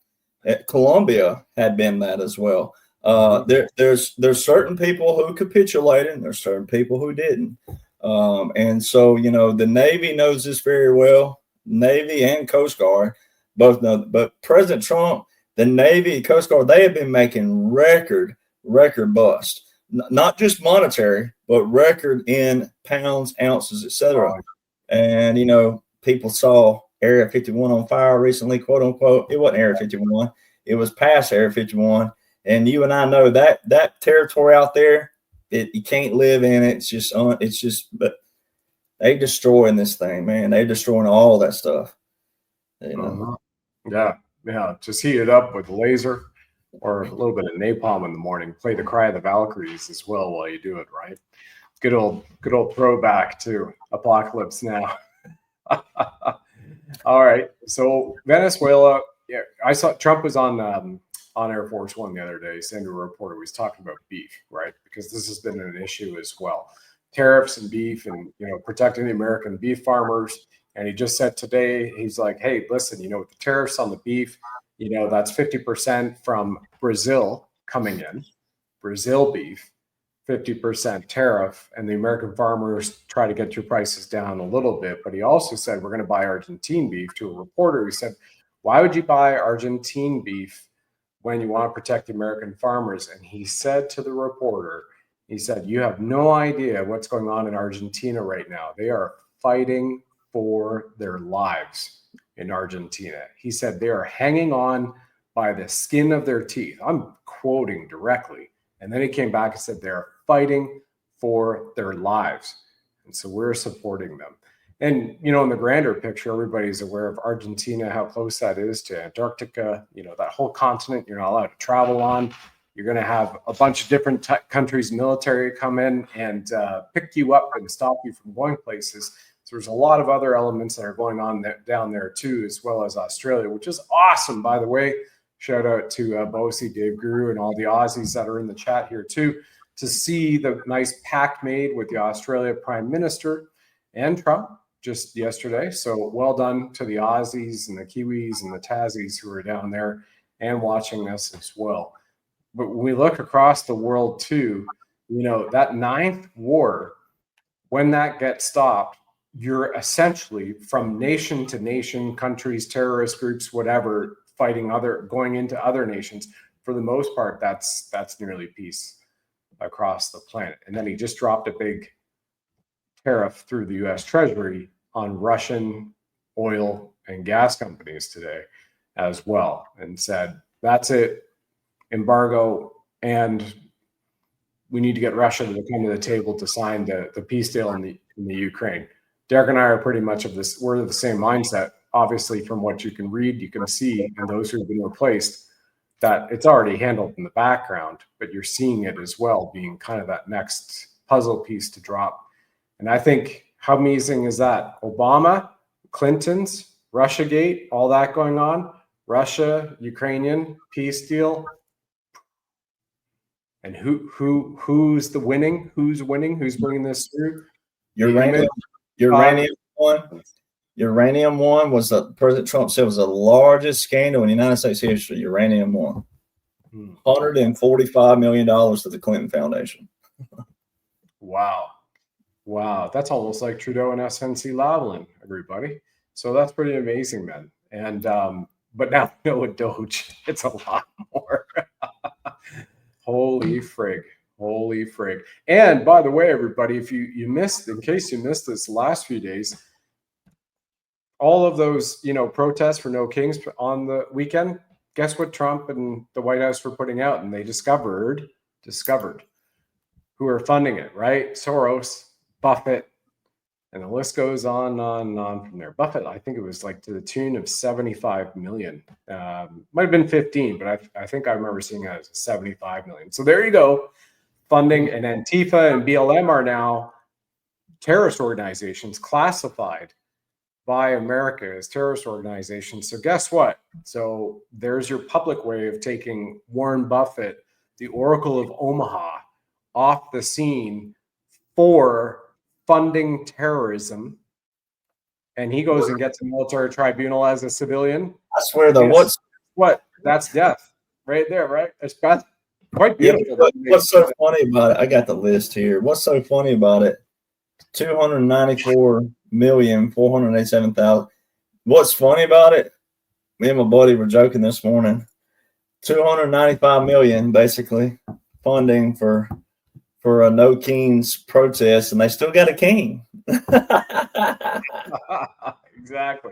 Colombia had been that as well. There's certain people who capitulated, and there's certain people who didn't. And so, the Navy knows this very well. Navy and Coast Guard both know. But President Trump, the Navy, Coast Guard, they have been making record bust. Not just monetary, but record in pounds, ounces, etc. And, people saw Area 51 on fire recently, quote unquote. It wasn't Area 51. It was past Area 51. And you and I know that territory out there, you can't live in it. But they destroying this thing, man. They destroying all that stuff.
Yeah. Just heat it up with laser or a little bit of napalm in the morning. Play the Cry of the Valkyries as well while you do it, right? Good old throwback to Apocalypse Now. All right. So Venezuela, yeah, I saw Trump was on Air Force One the other day, saying to a reporter, was talking about beef, right? Because this has been an issue as well. Tariffs and beef and, protecting the American beef farmers. And he just said today, he's like, hey, listen, with the tariffs on the beef, that's 50% from Brazil coming in, Brazil beef, 50% tariff, and the American farmers try to get your prices down a little bit. But he also said, we're going to buy Argentine beef. To a reporter, he said, why would you buy Argentine beef when you want to protect the American farmers. And he said to the reporter, he said, you have no idea what's going on in Argentina right now. They are fighting for their lives in Argentina. He said they are hanging on by the skin of their teeth. I'm quoting directly. And then he came back and said they're fighting for their lives. And so we're supporting them. And, you know, in the grander picture, everybody's aware of Argentina, how close that is to Antarctica, you know, that whole continent you're not allowed to travel on. You're going to have a bunch of different countries' military come in and pick you up and stop you from going places. So there's a lot of other elements that are going on down there too, as well as Australia, which is awesome, by the way. Shout out to Bosie, Dave Guru, and all the Aussies that are in the chat here too, to see the nice pact made with the Australia Prime Minister and Trump just yesterday. So well done to the Aussies and the Kiwis and the Tassies who are down there and watching us as well. But when we look across the world too, you know, that ninth war, when that gets stopped, you're essentially from nation to nation, countries, terrorist groups, whatever, going into other nations. For the most part, that's nearly peace across the planet. And then he just dropped a big tariff through the U.S. Treasury on Russian oil and gas companies today as well, and said, that's it, embargo, and we need to get Russia to come to the table to sign the peace deal in the Ukraine. Derek and I are pretty much we're the same mindset. Obviously, from what you can read, you can see, and those who have been replaced, that it's already handled in the background, but you're seeing it as well being kind of that next puzzle piece to drop. And I think, how amazing is that? Obama, Clinton's, Russiagate, all that going on, Russia, Ukrainian peace deal. And who's the winning? Who's winning? Who's bringing this through?
Uranium one was President Trump said was the largest scandal in United States history. Uranium one. $145 million to the Clinton Foundation.
Wow. That's almost like Trudeau and SNC-Lavalin, everybody. So that's pretty amazing, man. And but now with Doge, it's a lot more. Holy frig. And by the way, everybody, if in case you missed this last few days, all of those, you know, protests for No Kings on the weekend, guess what Trump and the White House were putting out? And they discovered who are funding it, right? Soros, Buffett, and the list goes on from there. Buffett, I think it was like to the tune of 75 million. Might have been 15, but I think I remember seeing it as 75 million. So there you go. Funding, and Antifa and BLM are now terrorist organizations classified by America as terrorist organizations. So guess what? So there's your public way of taking Warren Buffett, the Oracle of Omaha, off the scene for funding terrorism. And he goes and gets a military tribunal as a civilian.
I swear though,
that's death right there, right? It's quite beautiful.
What's so funny about it? I got the list here. What's so funny about it? 294,487,000. What's funny about it? Me and my buddy were joking this morning. 295 million basically funding for a No Kings protest, and they still got a king.
Exactly.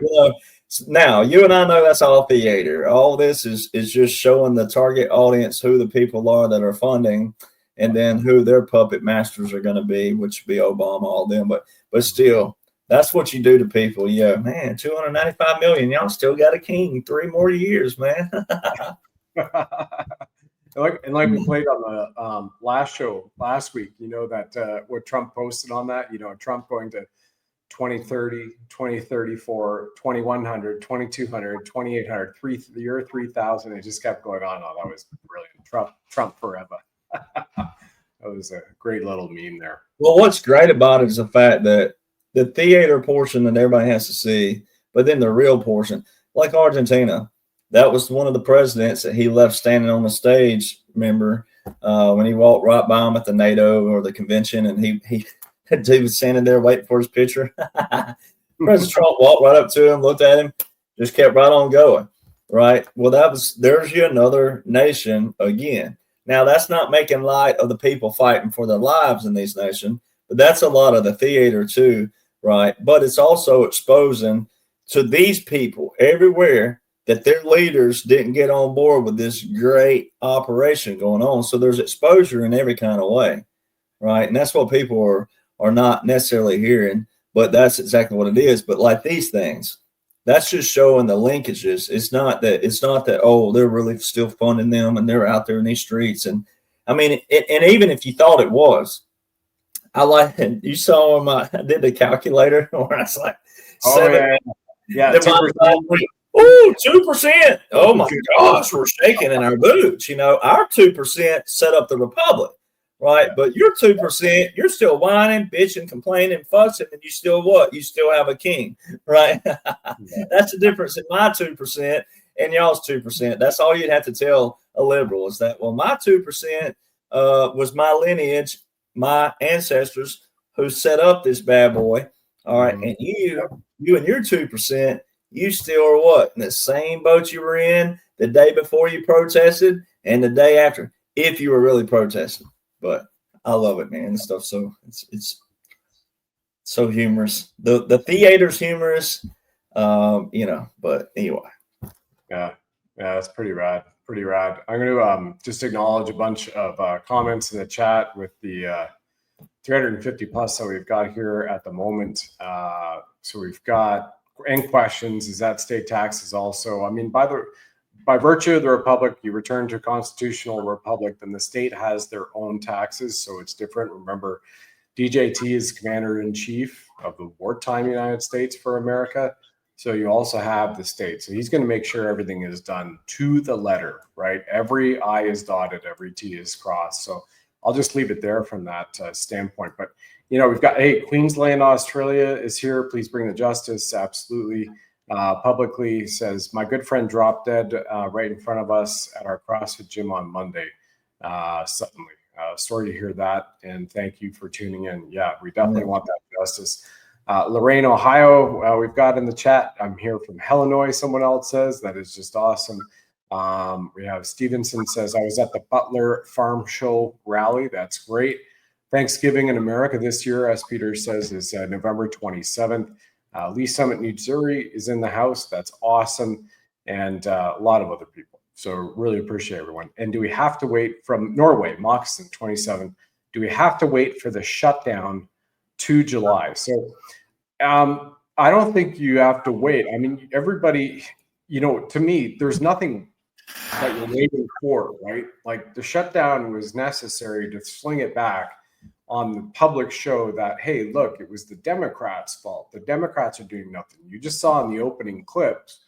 Now, you and I know that's all theater. All this is just showing the target audience who the people are that are funding, and then who their puppet masters are going to be, which would be Obama, all them. But still, that's what you do to people. Yeah, man, 295 million. Y'all still got a king. 3 more years, man.
And like we played on the last show last week, you know, that what Trump posted on that, you know, Trump going to 2030, 2034, 2100, 2200, 2800, the year 3000. It just kept going on. Oh, that was brilliant. Trump forever. That was a great little meme there.
Well, what's great about it is the fact that the theater portion that everybody has to see, but then the real portion, like Argentina, that was one of the presidents that he left standing on the stage. Remember when he walked right by him at the NATO or the convention, and he was standing there waiting for his picture. President Trump walked right up to him, looked at him, just kept right on going. right? Well, there's you another nation again. Now, that's not making light of the people fighting for their lives in these nations, but that's a lot of the theater too, right? But it's also exposing to these people everywhere that their leaders didn't get on board with this great operation going on. So there's exposure in every kind of way, right? And that's what people are not necessarily hearing, but that's exactly what it is. But like these things, that's just showing the linkages. It's not that oh, they're really still funding them and they're out there in these streets. And I mean, and even if you thought it was, I like you saw him. I did the calculator where I was like,
Oh,
seven.
yeah.
Yeah,
2%.
oh, 2%. Oh my gosh, we're shaking in our boots. You know, our 2% set up the republic, right? But your 2%, you're still whining, bitching, complaining, fussing, and you still what? You still have a king, right? That's the difference in my 2% and y'all's 2%. That's all you'd have to tell a liberal is that, well, my 2% was my lineage, my ancestors who set up this bad boy. All right. And you and your 2%, you still are what? In the same boat you were in the day before you protested and the day after, if you were really protesting. But I love it, man. This stuff it's so humorous. The theater's humorous, but anyway.
Yeah, that's pretty rad. Pretty rad. I'm going to just acknowledge a bunch of comments in the chat with the 350 plus that we've got here at the moment. So we've got and questions. Is that state taxes also? I mean, by virtue of the republic, you return to a constitutional republic, then the state has their own taxes, so it's different. Remember, DJT is commander-in-chief of the wartime United States for America. So you also have the state. So he's going to make sure everything is done to the letter, right? Every I is dotted, every T is crossed. So I'll just leave it there from that standpoint. But, we've got, hey, Queensland, Australia is here. Please bring the justice. Absolutely. Publicly says, my good friend dropped dead right in front of us at our CrossFit gym on Monday. Suddenly. Sorry to hear that. And thank you for tuning in. Yeah, we definitely want that justice. Lorraine, Ohio, we've got in the chat. I'm here from Illinois, someone else says. That is just awesome. We have Stevenson says, I was at the Butler Farm Show rally. That's great. Thanksgiving in America this year, as Peter says, is November 27th. Lee Summit, New Missouri is in the house. That's awesome. And a lot of other people. So really appreciate everyone. And do we have to wait from Norway, Moccasin 27, do we have to wait for the shutdown to July? So I don't think you have to wait. I mean, everybody, to me, there's nothing that you're waiting for, right? Like the shutdown was necessary to sling it back on the public show that, hey, look, it was the Democrats' fault. The Democrats are doing nothing. You just saw in the opening clips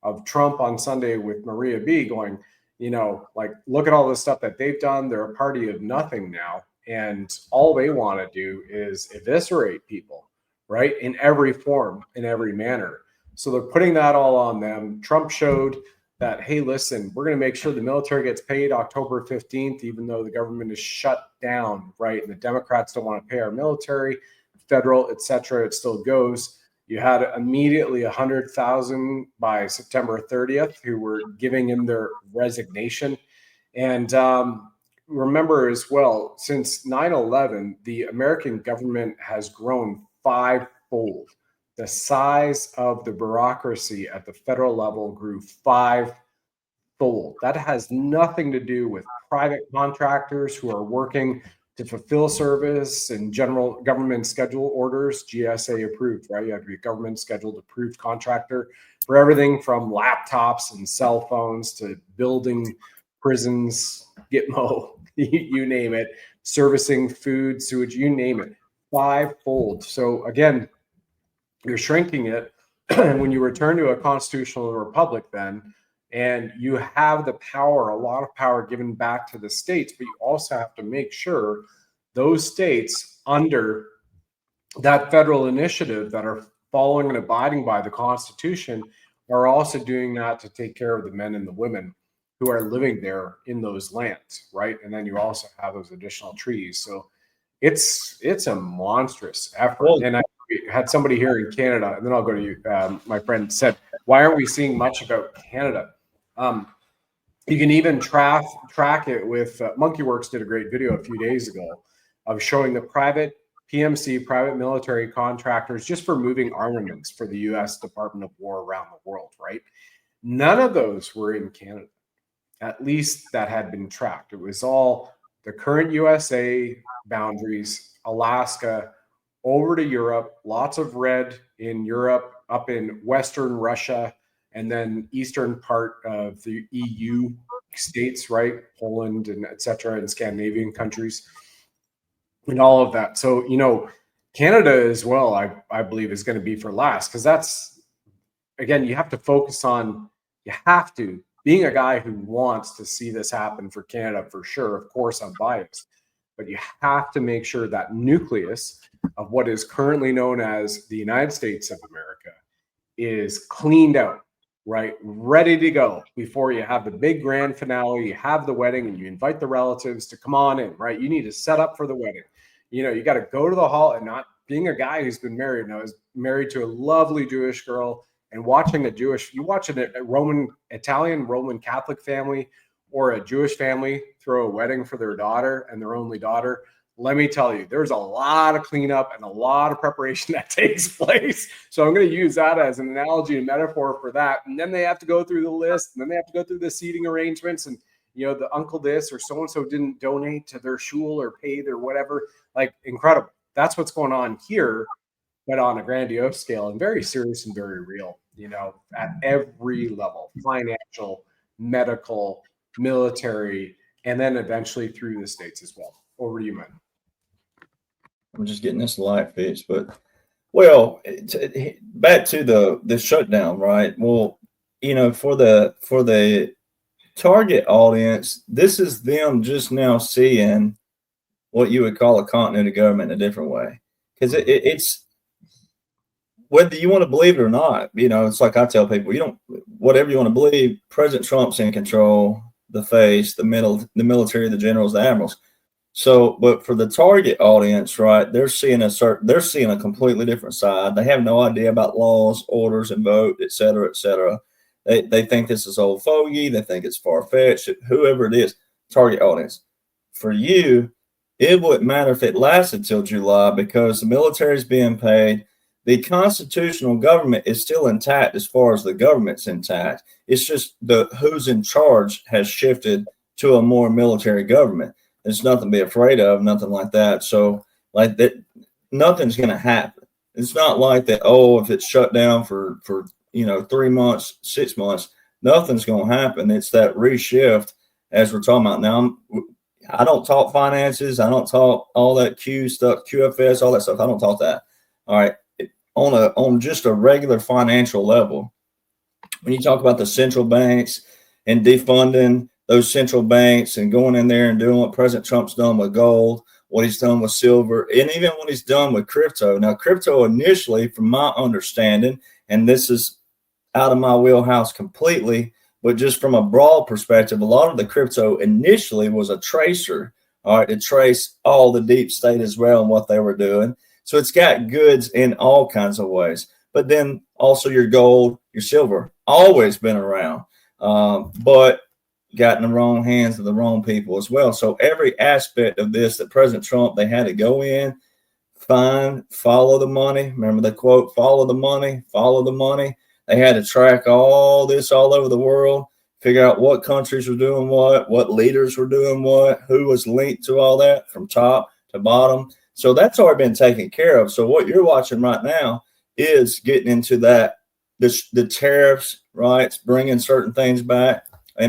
of Trump on Sunday with Maria B going, look at all the stuff that they've done. They're a party of nothing now. And all they want to do is eviscerate people, right? In every form, in every manner. So they're putting that all on them. Trump showed that, hey, listen, we're going to make sure the military gets paid October 15th, even though the government is shut down, right? And the Democrats don't want to pay our military, federal, et cetera. It still goes. You had immediately 100,000 by September 30th who were giving in their resignation. And remember as well, since 9/11, the American government has grown fivefold. The size of the bureaucracy at the federal level grew fivefold. That has nothing to do with private contractors who are working to fulfill service and general government schedule orders, GSA approved, right? You have to be a government scheduled approved contractor for everything from laptops and cell phones to building prisons, Gitmo, you name it, servicing food, sewage, you name it, fivefold. So again, you're shrinking it. And when you return to a constitutional republic then, and you have the power, a lot of power given back to the states, but you also have to make sure those states under that federal initiative that are following and abiding by the Constitution are also doing that to take care of the men and the women who are living there in those lands, right? And then you also have those additional treaties. So it's a monstrous effort.
Well,
and I had somebody here in Canada, and then I'll go to you, my friend said, why aren't we seeing much about Canada? You can even track it with MonkeyWorks did a great video a few days ago of showing the private PMC, private military contractors, just for moving armaments for the U.S. Department of War around the world, right? None of those were in Canada, at least that had been tracked. It was all the current USA boundaries, Alaska, over to Europe, lots of red in Europe, up in Western Russia, and then eastern part of the EU states, right? Poland and et cetera, and Scandinavian countries and all of that. So, Canada as well, I believe, is going to be for last, because that's, again, you have to focus on, being a guy who wants to see this happen for Canada, for sure. Of course, I'm biased, but you have to make sure that nucleus of what is currently known as the United States of America is cleaned out, right? Ready to go before you have the big grand finale, you have the wedding, and you invite the relatives to come on in, right? You need to set up for the wedding. You got to go to the hall, and not being a guy who's been married. I was married to a lovely Jewish girl, and watching you watch a Italian Roman Catholic family or a Jewish family throw a wedding for their daughter and their only daughter. Let me tell you, there's a lot of cleanup and a lot of preparation that takes place. So I'm going to use that as an analogy and metaphor for that. And then they have to go through the list, and then they have to go through the seating arrangements, and the uncle this or so-and-so didn't donate to their shul or pay their whatever. Like, incredible. That's what's going on here, but on a grandiose scale and very serious and very real, at every level: financial, medical, military, and then eventually through the states as well. Over to you, man.
I'm just getting this light fixed, but back to the shutdown, right? Well, for the target audience, this is them just now seeing what you would call a continuity government in a different way, because it's, whether you want to believe it or not, it's like I tell people, whatever you want to believe, President Trump's in control, the face, the military, the generals, the admirals. So, but for the target audience, right, they're seeing a completely different side. They have no idea about laws, orders, and vote, et cetera, et cetera. They think this is old fogey. They think it's far-fetched. Whoever it is, target audience. For you, it wouldn't matter if it lasted till July, because the military is being paid. The constitutional government is still intact as far as the government's intact. It's just who's in charge has shifted to a more military government. There's nothing to be afraid of, nothing like that. So, like that, nothing's going to happen. It's not like that, if it's shut down for 3 months, 6 months, nothing's going to happen. It's that reshift, as we're talking about now. I don't talk finances. I don't talk all that Q stuff, QFS, all that stuff. I don't talk that. All right. On just a regular financial level, when you talk about the central banks and defunding those central banks and going in there and doing what President Trump's done with gold, what he's done with silver, and even what he's done with crypto. Now, crypto initially, from my understanding, and this is out of my wheelhouse completely, but just from a broad perspective, a lot of the crypto initially was a tracer, all right, to trace all the deep state as well and what they were doing. So it's got goods in all kinds of ways. But then also your gold, your silver, always been around, but got in the wrong hands of the wrong people as well. So every aspect of this that President Trump, they had to go in, follow the money. Remember the quote, follow the money, follow the money. They had to track all this all over the world, figure out what countries were doing what leaders were doing what, who was linked to all that from top to bottom. So that's already been taken care of. So what you're watching right now is getting into that, the tariffs, right? It's bringing certain things back.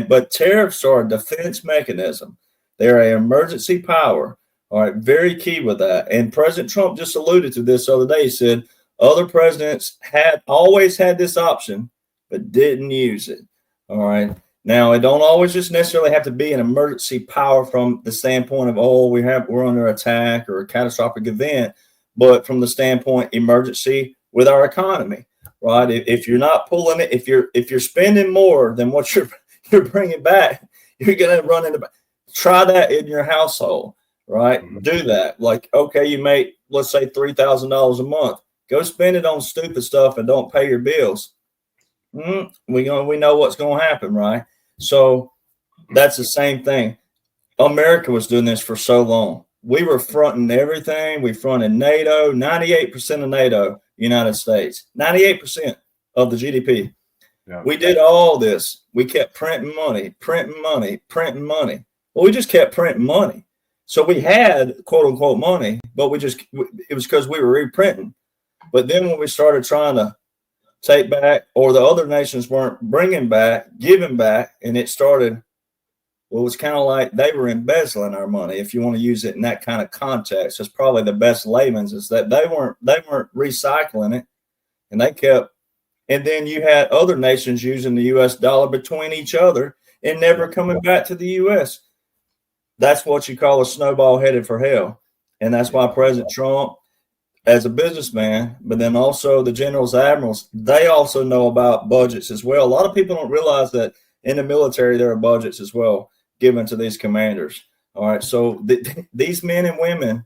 But tariffs are a defense mechanism. They're an emergency power. All right, very key with that. And President Trump just alluded to this the other day. He said other presidents had always had this option, but didn't use it. All right. Now, it don't always just necessarily have to be an emergency power from the standpoint of, we're under attack or a catastrophic event, but from the standpoint emergency with our economy, right? If you're not pulling it, if you're spending more than what you're bringing back, you're going to run into. Try that in your household, right? Mm-hmm. Do that. Like, okay, you make, let's say, $3,000 a month. Go spend it on stupid stuff and don't pay your bills. We know what's going to happen, right? So that's the same thing. America was doing this for so long. We were fronting everything. We fronted NATO, 98% of NATO, United States, 98% of the GDP.
Yeah.
We did all this. We kept printing money, printing money, printing money. Well, we just kept printing money. So we had quote unquote money, but it was because we were reprinting. But then when we started trying to take back, or the other nations weren't bringing back, giving back, and it started, well, it was kind of like they were embezzling our money. If you want to use it in that kind of context, it's probably the best layman's is that they weren't recycling it, and they kept. And then you had other nations using the U.S. dollar between each other and never coming back to the U.S. That's what you call a snowball headed for hell. And that's why President Trump, as a businessman, but then also the generals, admirals, they also know about budgets as well. A lot of people don't realize that in the military, there are budgets as well given to these commanders. All right. So these men and women,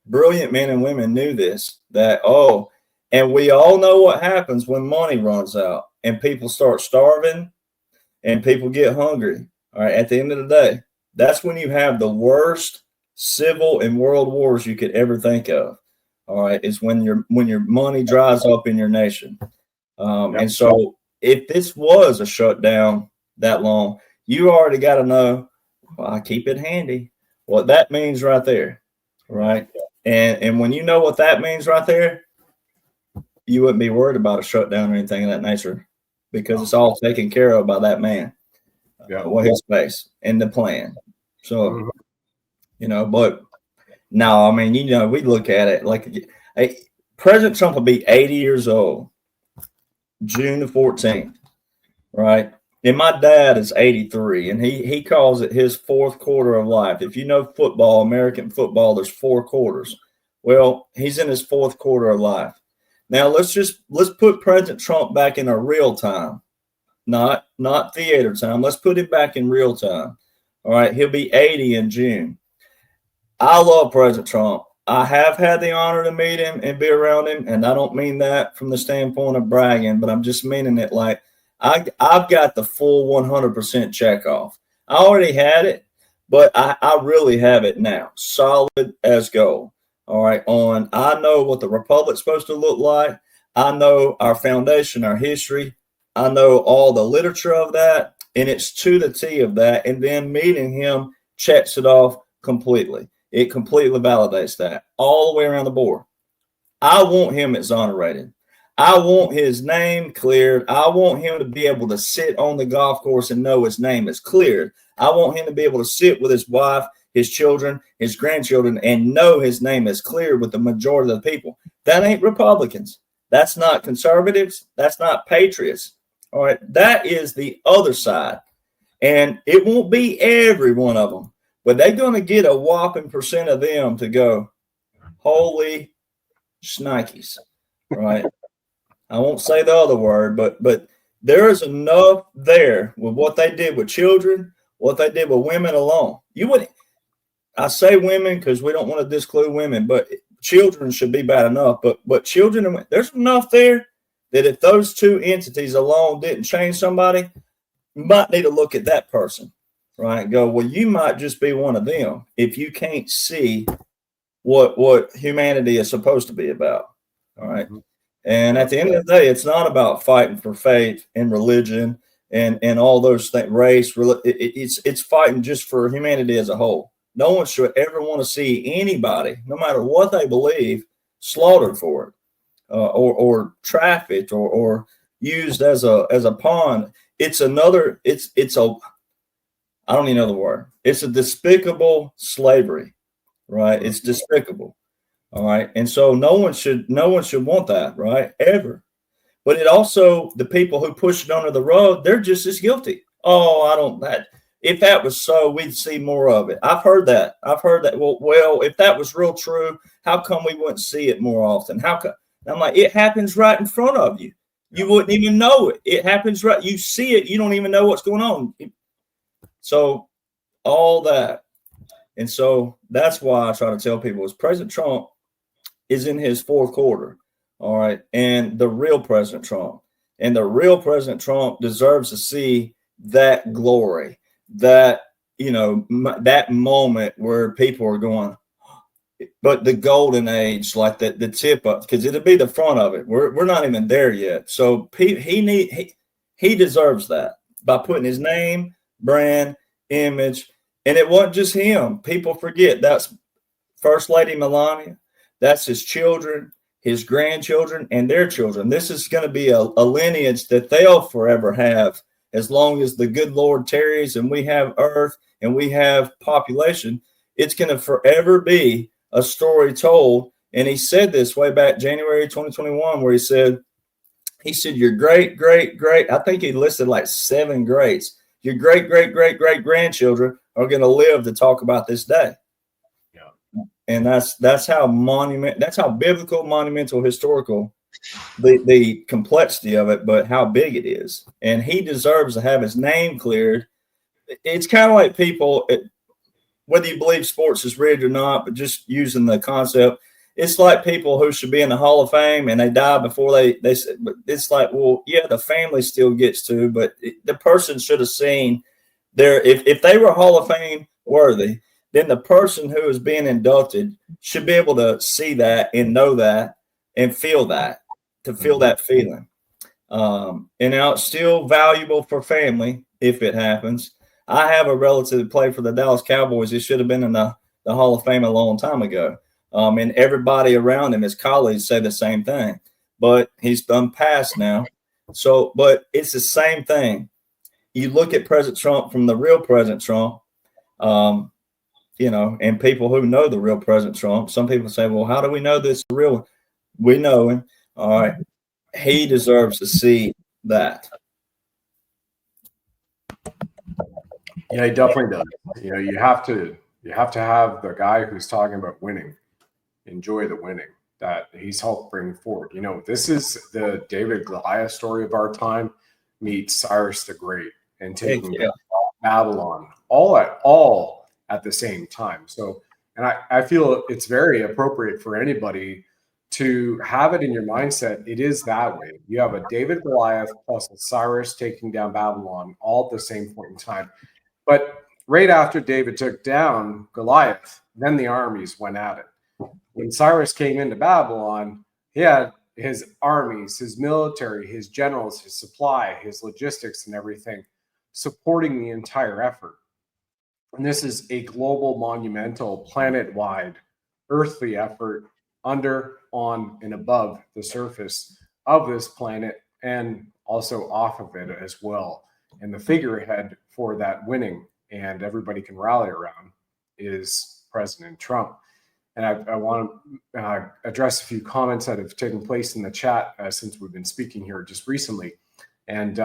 brilliant men and women knew this, that, and we all know what happens when money runs out and people start starving and people get hungry. All right. At the end of the day, that's when you have the worst civil and world wars you could ever think of. All right. Is when your money dries up in your nation. And so if this was a shutdown that long, you already got to know, well, I keep it handy, what that means right there. Right. And when you know what that means right there, you wouldn't be worried about a shutdown or anything of that nature because it's all taken care of by that man. His face and the plan. So, but no, I mean, we look at it like President Trump will be 80 years old, June the 14th, right? And my dad is 83, and he calls it his fourth quarter of life. If you know football, American football, there's 4 quarters. Well, he's in his fourth quarter of life. Now let's put President Trump back in a real time, not theater time. Let's put him back in real time. All right, he'll be 80 in June. I love President Trump. I have had the honor to meet him and be around him, and I don't mean that from the standpoint of bragging, but I'm just meaning it like I've got the full 100% check off. I already had it, but I really have it now, solid as gold. All right, I know what the Republic's supposed to look like. I know our foundation, our history. I know all the literature of that, and it's to the T of that. And then meeting him checks it off completely. It completely validates that all the way around the board. I want him exonerated. I want his name cleared. I want him to be able to sit on the golf course and know his name is cleared. I want him to be able to sit with his wife, his children, his grandchildren, and know his name is cleared with the majority of the people. That ain't Republicans. That's not conservatives. That's not patriots. All right. That is the other side. And it won't be every one of them, but they're going to get a whopping percent of them to go, holy shnikes. Right. I won't say the other word, but there is enough there with what they did with children, what they did with women alone. I say women because we don't want to disclude women, but children should be bad enough. But children, there's enough there that if those two entities alone didn't change somebody, you might need to look at that person, right? And go, well, you might just be one of them if you can't see what humanity is supposed to be about. All right. And at the end of the day, it's not about fighting for faith and religion and all those things, race. It's fighting just for humanity as a whole. No one should ever want to see anybody, no matter what they believe, slaughtered for it, or trafficked, or used as a pawn. I don't even know the word. It's a despicable slavery, right? It's despicable. All right. And so no one should want that, right? Ever. But it also, the people who push it under the rug, they're just as guilty. If that was so, we'd see more of it. I've heard that. Well, if that was real true, how come we wouldn't see it more often? How come? I'm like, it happens right in front of you. You wouldn't even know it. It happens right. You see it. You don't even know what's going on. So all that. And so that's why I try to tell people is President Trump is in his fourth quarter. All right. And the real President Trump deserves to see that glory, that, that moment where people are going, but the golden age, like the tip up, because it'll be the front of it. We're not even there yet. So he deserves that by putting his name, brand, image, and it wasn't just him. People forget that's First Lady Melania, that's his children, his grandchildren, and their children. This is going to be a lineage that they'll forever have as long as the good Lord tarries and we have earth and we have population. It's going to forever be a story told. And he said this way back January 2021, where he said, your great, I think he listed like 7 greats. Your great, great grandchildren are going to live to talk about this day. Yeah. And that's how biblical, monumental, historical, the complexity of it, but how big it is. And he deserves to have his name cleared. It's kind of like people, whether you believe sports is rigged or not, but just using the concept, it's like people who should be in the Hall of Fame and they die before they but it's like, well, yeah, the family still gets to, but the person should have seen if they were Hall of Fame worthy, then the person who is being inducted should be able to see that and know that and feel that, to feel that feeling. And now it's still valuable for family if it happens. I have a relative that played for the Dallas Cowboys. He should have been in the Hall of Fame a long time ago. And everybody around him, his colleagues, say the same thing. But he's done past now. So, but it's the same thing. You look at President Trump from the real President Trump, and people who know the real President Trump. Some people say, well, how do we know this is the real one? We know him. All right. He deserves to see that.
Yeah, he definitely does. You have to have the guy who's talking about winning enjoy the winning that he's helped bring forward. This is the David Goliath story of our time meets Cyrus the Great and taking down Babylon all at the same time. So, and I feel it's very appropriate for anybody to have it in your mindset. It is that way. You have a David Goliath plus a Cyrus taking down Babylon all at the same point in time. But right after David took down Goliath, then the armies went at it. When Cyrus came into Babylon, he had his armies, his military, his generals, his supply, his logistics, and everything supporting the entire effort. And this is a global, monumental, planet-wide, earthly effort under, on, and above the surface of this planet and also off of it as well. And the figurehead for that winning, and everybody can rally around, is President Trump. And I want to address a few comments that have taken place in the chat since we've been speaking here just recently. And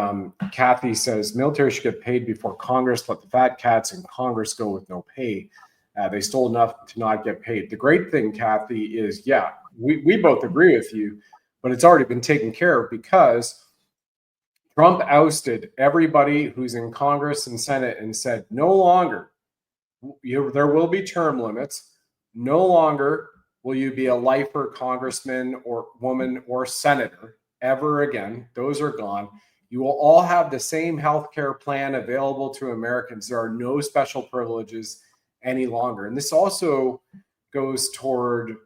Kathy says, military should get paid before Congress. Let the fat cats in Congress go with no pay. They stole enough to not get paid. The great thing, Kathy, is, yeah, we both agree with you, but it's already been taken care of because Trump ousted everybody who's in Congress and Senate and said, no longer, there will be term limits. No longer will you be a lifer congressman or woman or senator ever again. Those are gone. You will all have the same health care plan available to Americans. There are no special privileges any longer. And this also goes toward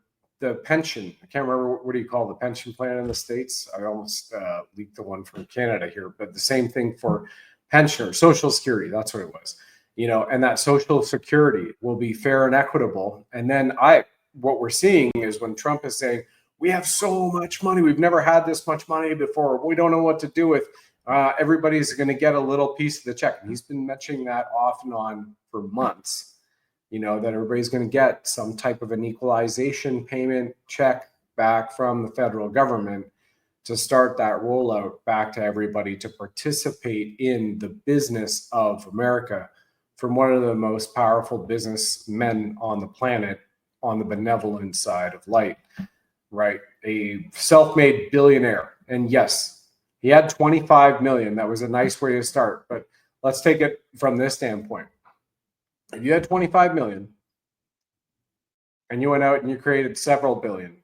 the pension. I can't remember, what do you call the pension plan in the States? I almost leaked the one from Canada here, but the same thing for pensioners, Social Security, that's what it was. And that Social Security will be fair and equitable. And then what we're seeing is when Trump is saying, we have so much money, we've never had this much money before, we don't know what to do with, everybody's going to get a little piece of the check. And he's been mentioning that off and on for months, that everybody's going to get some type of an equalization payment check back from the federal government to start that rollout back to everybody to participate in the business of America from one of the most powerful businessmen on the planet on the benevolent side of light, right? A self-made billionaire. And yes, he had 25 million. That was a nice way to start. But let's take it from this standpoint. If you had 25 million and you went out and you created several billion,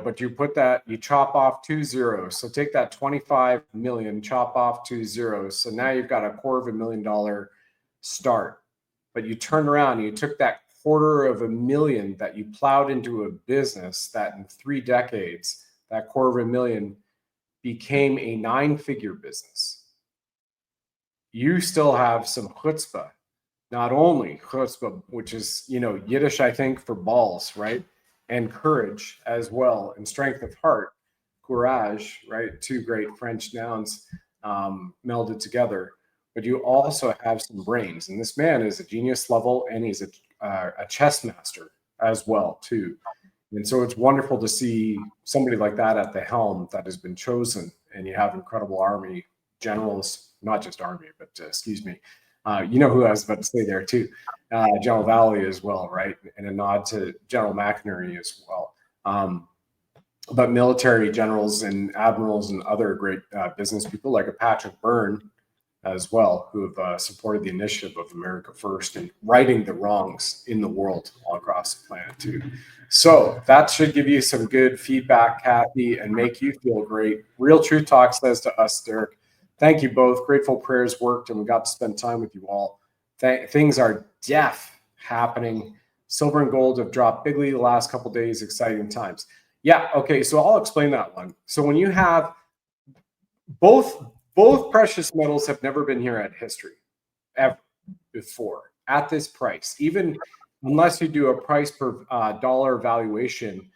but you put that, you chop off 2 zeros. So take that 25 million, chop off 2 zeros. So now you've got a $250,000 start. But you turned around and you took that $250,000 that you plowed into a business that in 3 decades, that $250,000 became a 9-figure business. You still have some chutzpah. Not only chutzpah, which is, Yiddish, I think, for balls, right? And courage as well, and strength of heart, courage, right? 2 great French nouns melded together. But you also have some brains, and this man is a genius level, and he's a chess master as well too. And so it's wonderful to see somebody like that at the helm that has been chosen, and you have incredible army generals, not just army, but excuse me. Who I was about to say there too, General Valley as well, right? And a nod to General McInerney as well. But military generals and admirals and other great business people like a Patrick Byrne as well, who have supported the initiative of America First and righting the wrongs in the world all across the planet too. So that should give you some good feedback, Kathy, and make you feel great. Real Truth Talk says to us, Derek, thank you both. Grateful prayers worked, and we got to spend time with you all. Things are happening. Silver and gold have dropped bigly the last couple of days. Exciting times. Yeah, okay, so I'll explain that one. So when you have both precious metals have never been here at history ever before at this price, even unless you do a price per dollar valuation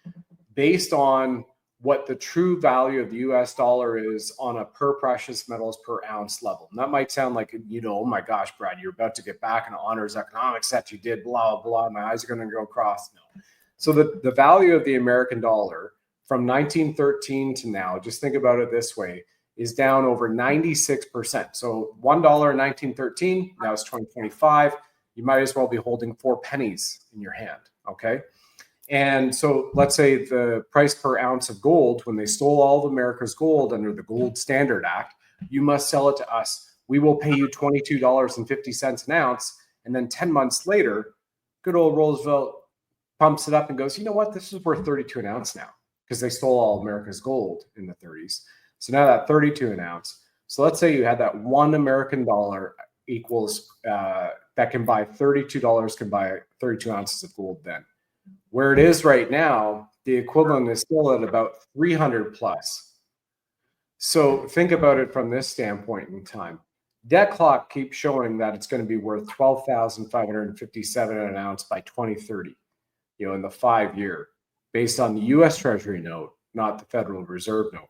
based on what the true value of the US dollar is on a per precious metals per ounce level. And that might sound like, oh my gosh, Brad, you're about to get back into honors economics that you did, blah, blah, my eyes are going to go cross. No. So the value of the American dollar from 1913 to now, just think about it this way, is down over 96%. So $1 in 1913, now it's 2025. You might as well be holding 4 pennies in your hand, okay? And so let's say the price per ounce of gold, when they stole all of America's gold under the Gold Standard Act, you must sell it to us. We will pay you $22.50 an ounce. And then 10 months later, good old Roosevelt pumps it up and goes, you know what? This is worth 32 an ounce now, because they stole all America's gold in the 30s. So now that 32 an ounce. So let's say you had that $1 American dollar equals that can buy $32 can buy 32 ounces of gold then. Where it is right now, the equivalent is still at about 300 plus. So think about it from this standpoint in time. Debt clock keeps showing that it's going to be worth $12,557 an ounce by 2030, in the 5-year, based on the U.S. Treasury note, not the Federal Reserve note.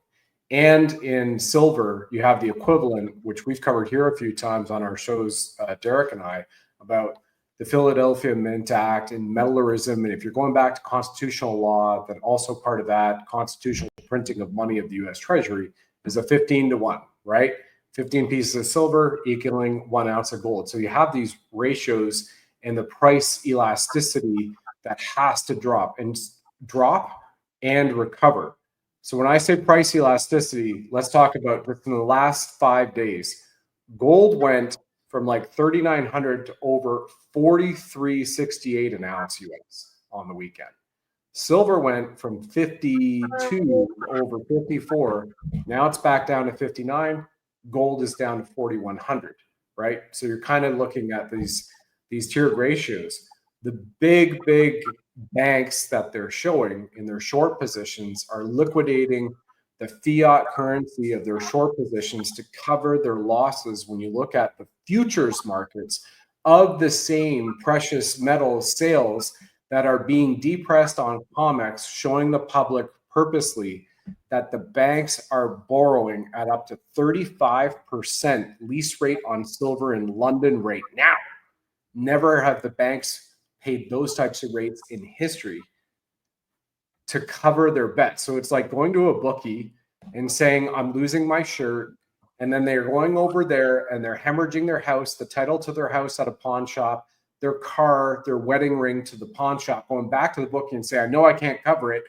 And in silver, you have the equivalent, which we've covered here a few times on our shows, Derek and I, about the Philadelphia Mint Act and metallism. And if you're going back to constitutional law, then also part of that constitutional printing of money of the U.S. Treasury is a 15-to-1, right? 15 pieces of silver equaling 1 ounce of gold. So you have these ratios and the price elasticity that has to drop and recover. So when I say price elasticity, let's talk about within the last 5 days. Gold went from like 3,900 to over 43.68 an ounce US on the weekend. Silver went from 52 to over 54. Now it's back down to 59. Gold is down to 4,100, right? So you're kind of looking at these tiered ratios. The big banks that they're showing in their short positions are liquidating the fiat currency of their short positions to cover their losses when you look at the futures markets of the same precious metal sales that are being depressed on COMEX, showing the public purposely that the banks are borrowing at up to 35% lease rate on silver in London right now. Never have the banks paid those types of rates in history to cover their bets. So it's like going to a bookie and saying, I'm losing my shirt. And then they're going over there and they're hemorrhaging their house, the title to their house at a pawn shop, their car, their wedding ring to the pawn shop, going back to the bookie and say, I know I can't cover it.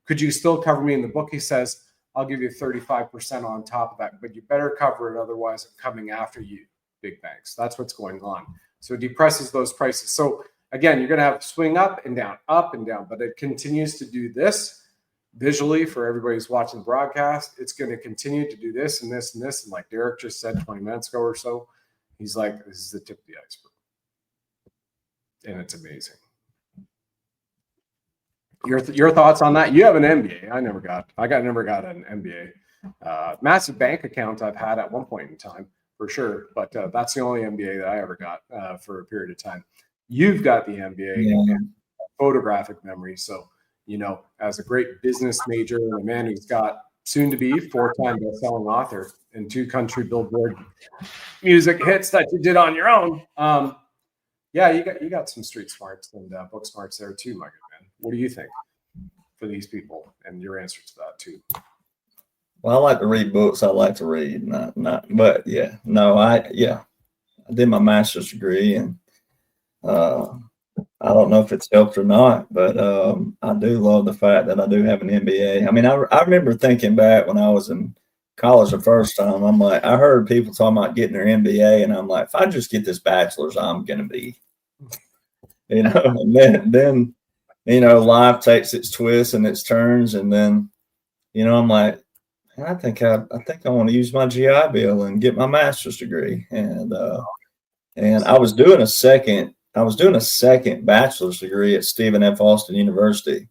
Could you still cover me? And the bookie says, I'll give you 35% on top of that, but you better cover it. Otherwise, I'm coming after you, big banks. That's what's going on. So it depresses those prices. So again, you're going to have swing up and down, but it continues to do this. visually for everybody who's watching the broadcast. It's going to continue to do this and this and this. And like Derek just said 20 minutes ago or so, he's like, this is the tip of the iceberg. And it's amazing. Your thoughts on that? You have an MBA. I never got an MBA. Massive bank account I've had at one point in time for sure, but that's the only MBA that I ever got for a period of time. You've got the MBA and photographic memory. So, you know, as a great business major and a man who's got soon to be 4-time best-selling author and 2 country Billboard music hits that you did on your own. Yeah, you got some street smarts and book smarts there too, my good man. What do you think for these people and your answer to that too?
Well, I like to read books. I like to read, but yeah, no, I did my master's degree, and I don't know if it's helped or not, but I do love the fact that I do have an MBA. I mean, I remember thinking back when I was in college the first time, I'm like, I heard people talking about getting their MBA, and I'm like, if I just get this bachelor's, I'm going to be, you know, and then, you know, life takes its twists and its turns. And then, you know, I'm like, I think I want to use my GI Bill and get my master's degree. And I was doing a second bachelor's degree at Stephen F. Austin University.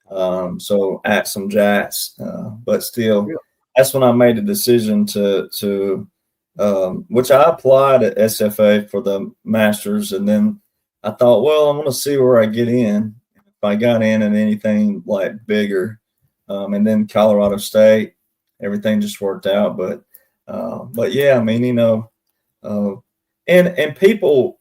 So at some jats, but still, that's when I made the decision to which I applied at SFA for the master's. And then I thought, well, I'm going to see where I get in. If I got in at anything like bigger, and then Colorado State, everything just worked out. But yeah, I mean, you know, and people,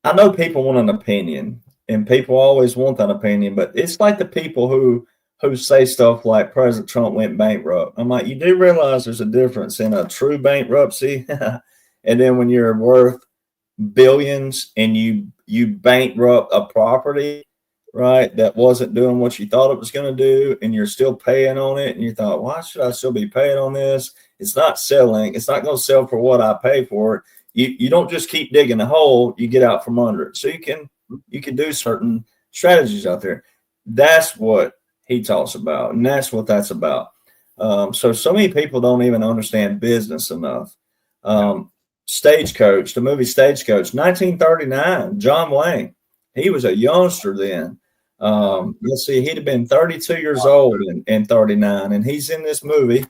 I know people want an opinion, and people always want that opinion, but it's like the people who say stuff like President Trump went bankrupt. I'm like, you do realize there's a difference in a true bankruptcy and then when you're worth billions and you bankrupt a property, right, that wasn't doing what you thought it was going to do, and you're still paying on it, and you thought, why should I still be paying on this? It's not selling. It's not going to sell for what I pay for it. You don't just keep digging a hole, you get out from under it. So you can do certain strategies out there. That's what he talks about, and that's what that's about. So many people don't even understand business enough. Stagecoach, the movie Stagecoach, 1939, John Wayne, he was a youngster then. Let's see, he'd have been 32 years old in 39, and he's in this movie.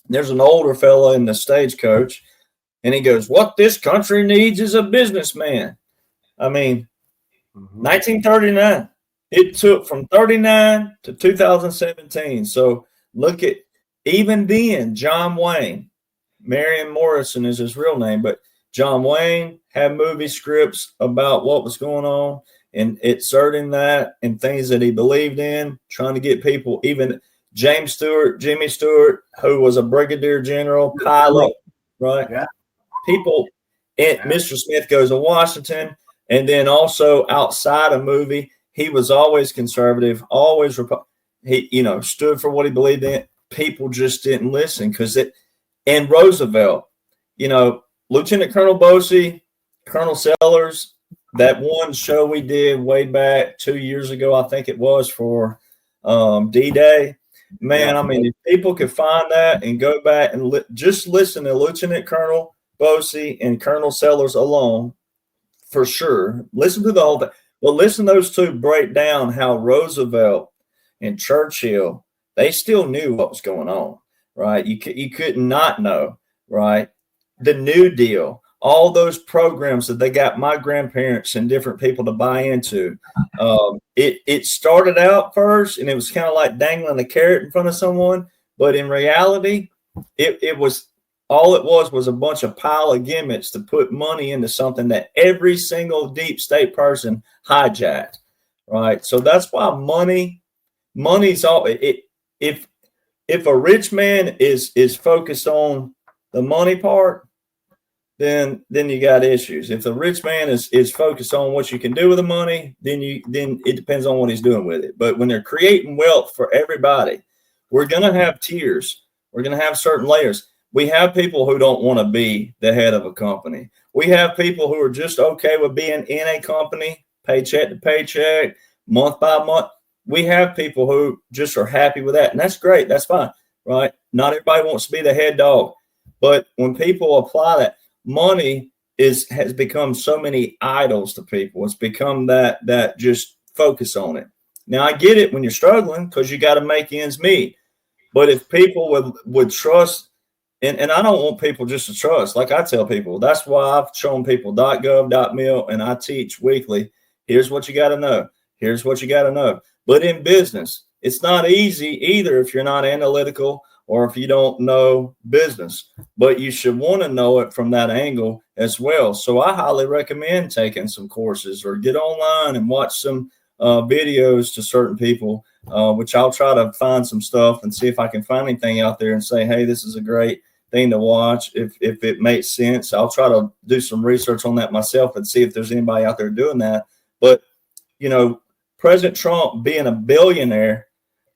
There's an older fella in the stagecoach, and he goes, what this country needs is a businessman. I mean, 1939. It took from 39 to 2017. So look at, even then, John Wayne, Marion Morrison is his real name, but John Wayne had movie scripts about what was going on and inserting that and things that he believed in, trying to get people, even Jimmy Stewart, who was a brigadier general, pilot, right? Yeah. People, Mr. Smith Goes to Washington, and then also outside a movie, he was always conservative, always he, you know, stood for what he believed in. People just didn't listen and Roosevelt, you know, Lieutenant Colonel Bosey, Colonel Sellers, that one show we did way back 2 years ago, I think it was, for D-Day. Man, I mean, if people could find that and go back and just listen to Lieutenant Colonel Bosey and Colonel Sellers alone, for sure. Listen to the whole thing. Well, listen to those two break down how Roosevelt and Churchill, they still knew what was going on, right? You could not know, right? The New Deal, all those programs that they got my grandparents and different people to buy into. It started out first, and it was kind of like dangling a carrot in front of someone, but in reality, it was all it was a bunch of pile of gimmicks to put money into something that every single deep state person hijacked, right? So that's why money's all it. If a rich man is focused on the money part, then you got issues. If the rich man is focused on what you can do with the money, then it depends on what he's doing with it. But when they're creating wealth for everybody, we're gonna have tiers. We're gonna have certain layers. We have people who don't want to be the head of a company. We have people who are just okay with being in a company, paycheck to paycheck, month by month. we have people who just are happy with that, and that's great. That's fine, right? Not everybody wants to be the head dog, but when people apply that, money has become so many idols to people. It's become that just focus on it. Now I get it when you're struggling because you got to make ends meet. But if people would trust, and I don't want people just to trust, like I tell people, that's why I've shown people .gov.mil, and I teach weekly. Here's what you got to know. Here's what you got to know. But in business, it's not easy either if you're not analytical or if you don't know business, but you should want to know it from that angle as well. So I highly recommend taking some courses or get online and watch some videos to certain people, which I'll try to find some stuff and see if I can find anything out there and say, hey, this is a great thing to watch. If it makes sense, I'll try to do some research on that myself and see if there's anybody out there doing that. But, President Trump being a billionaire,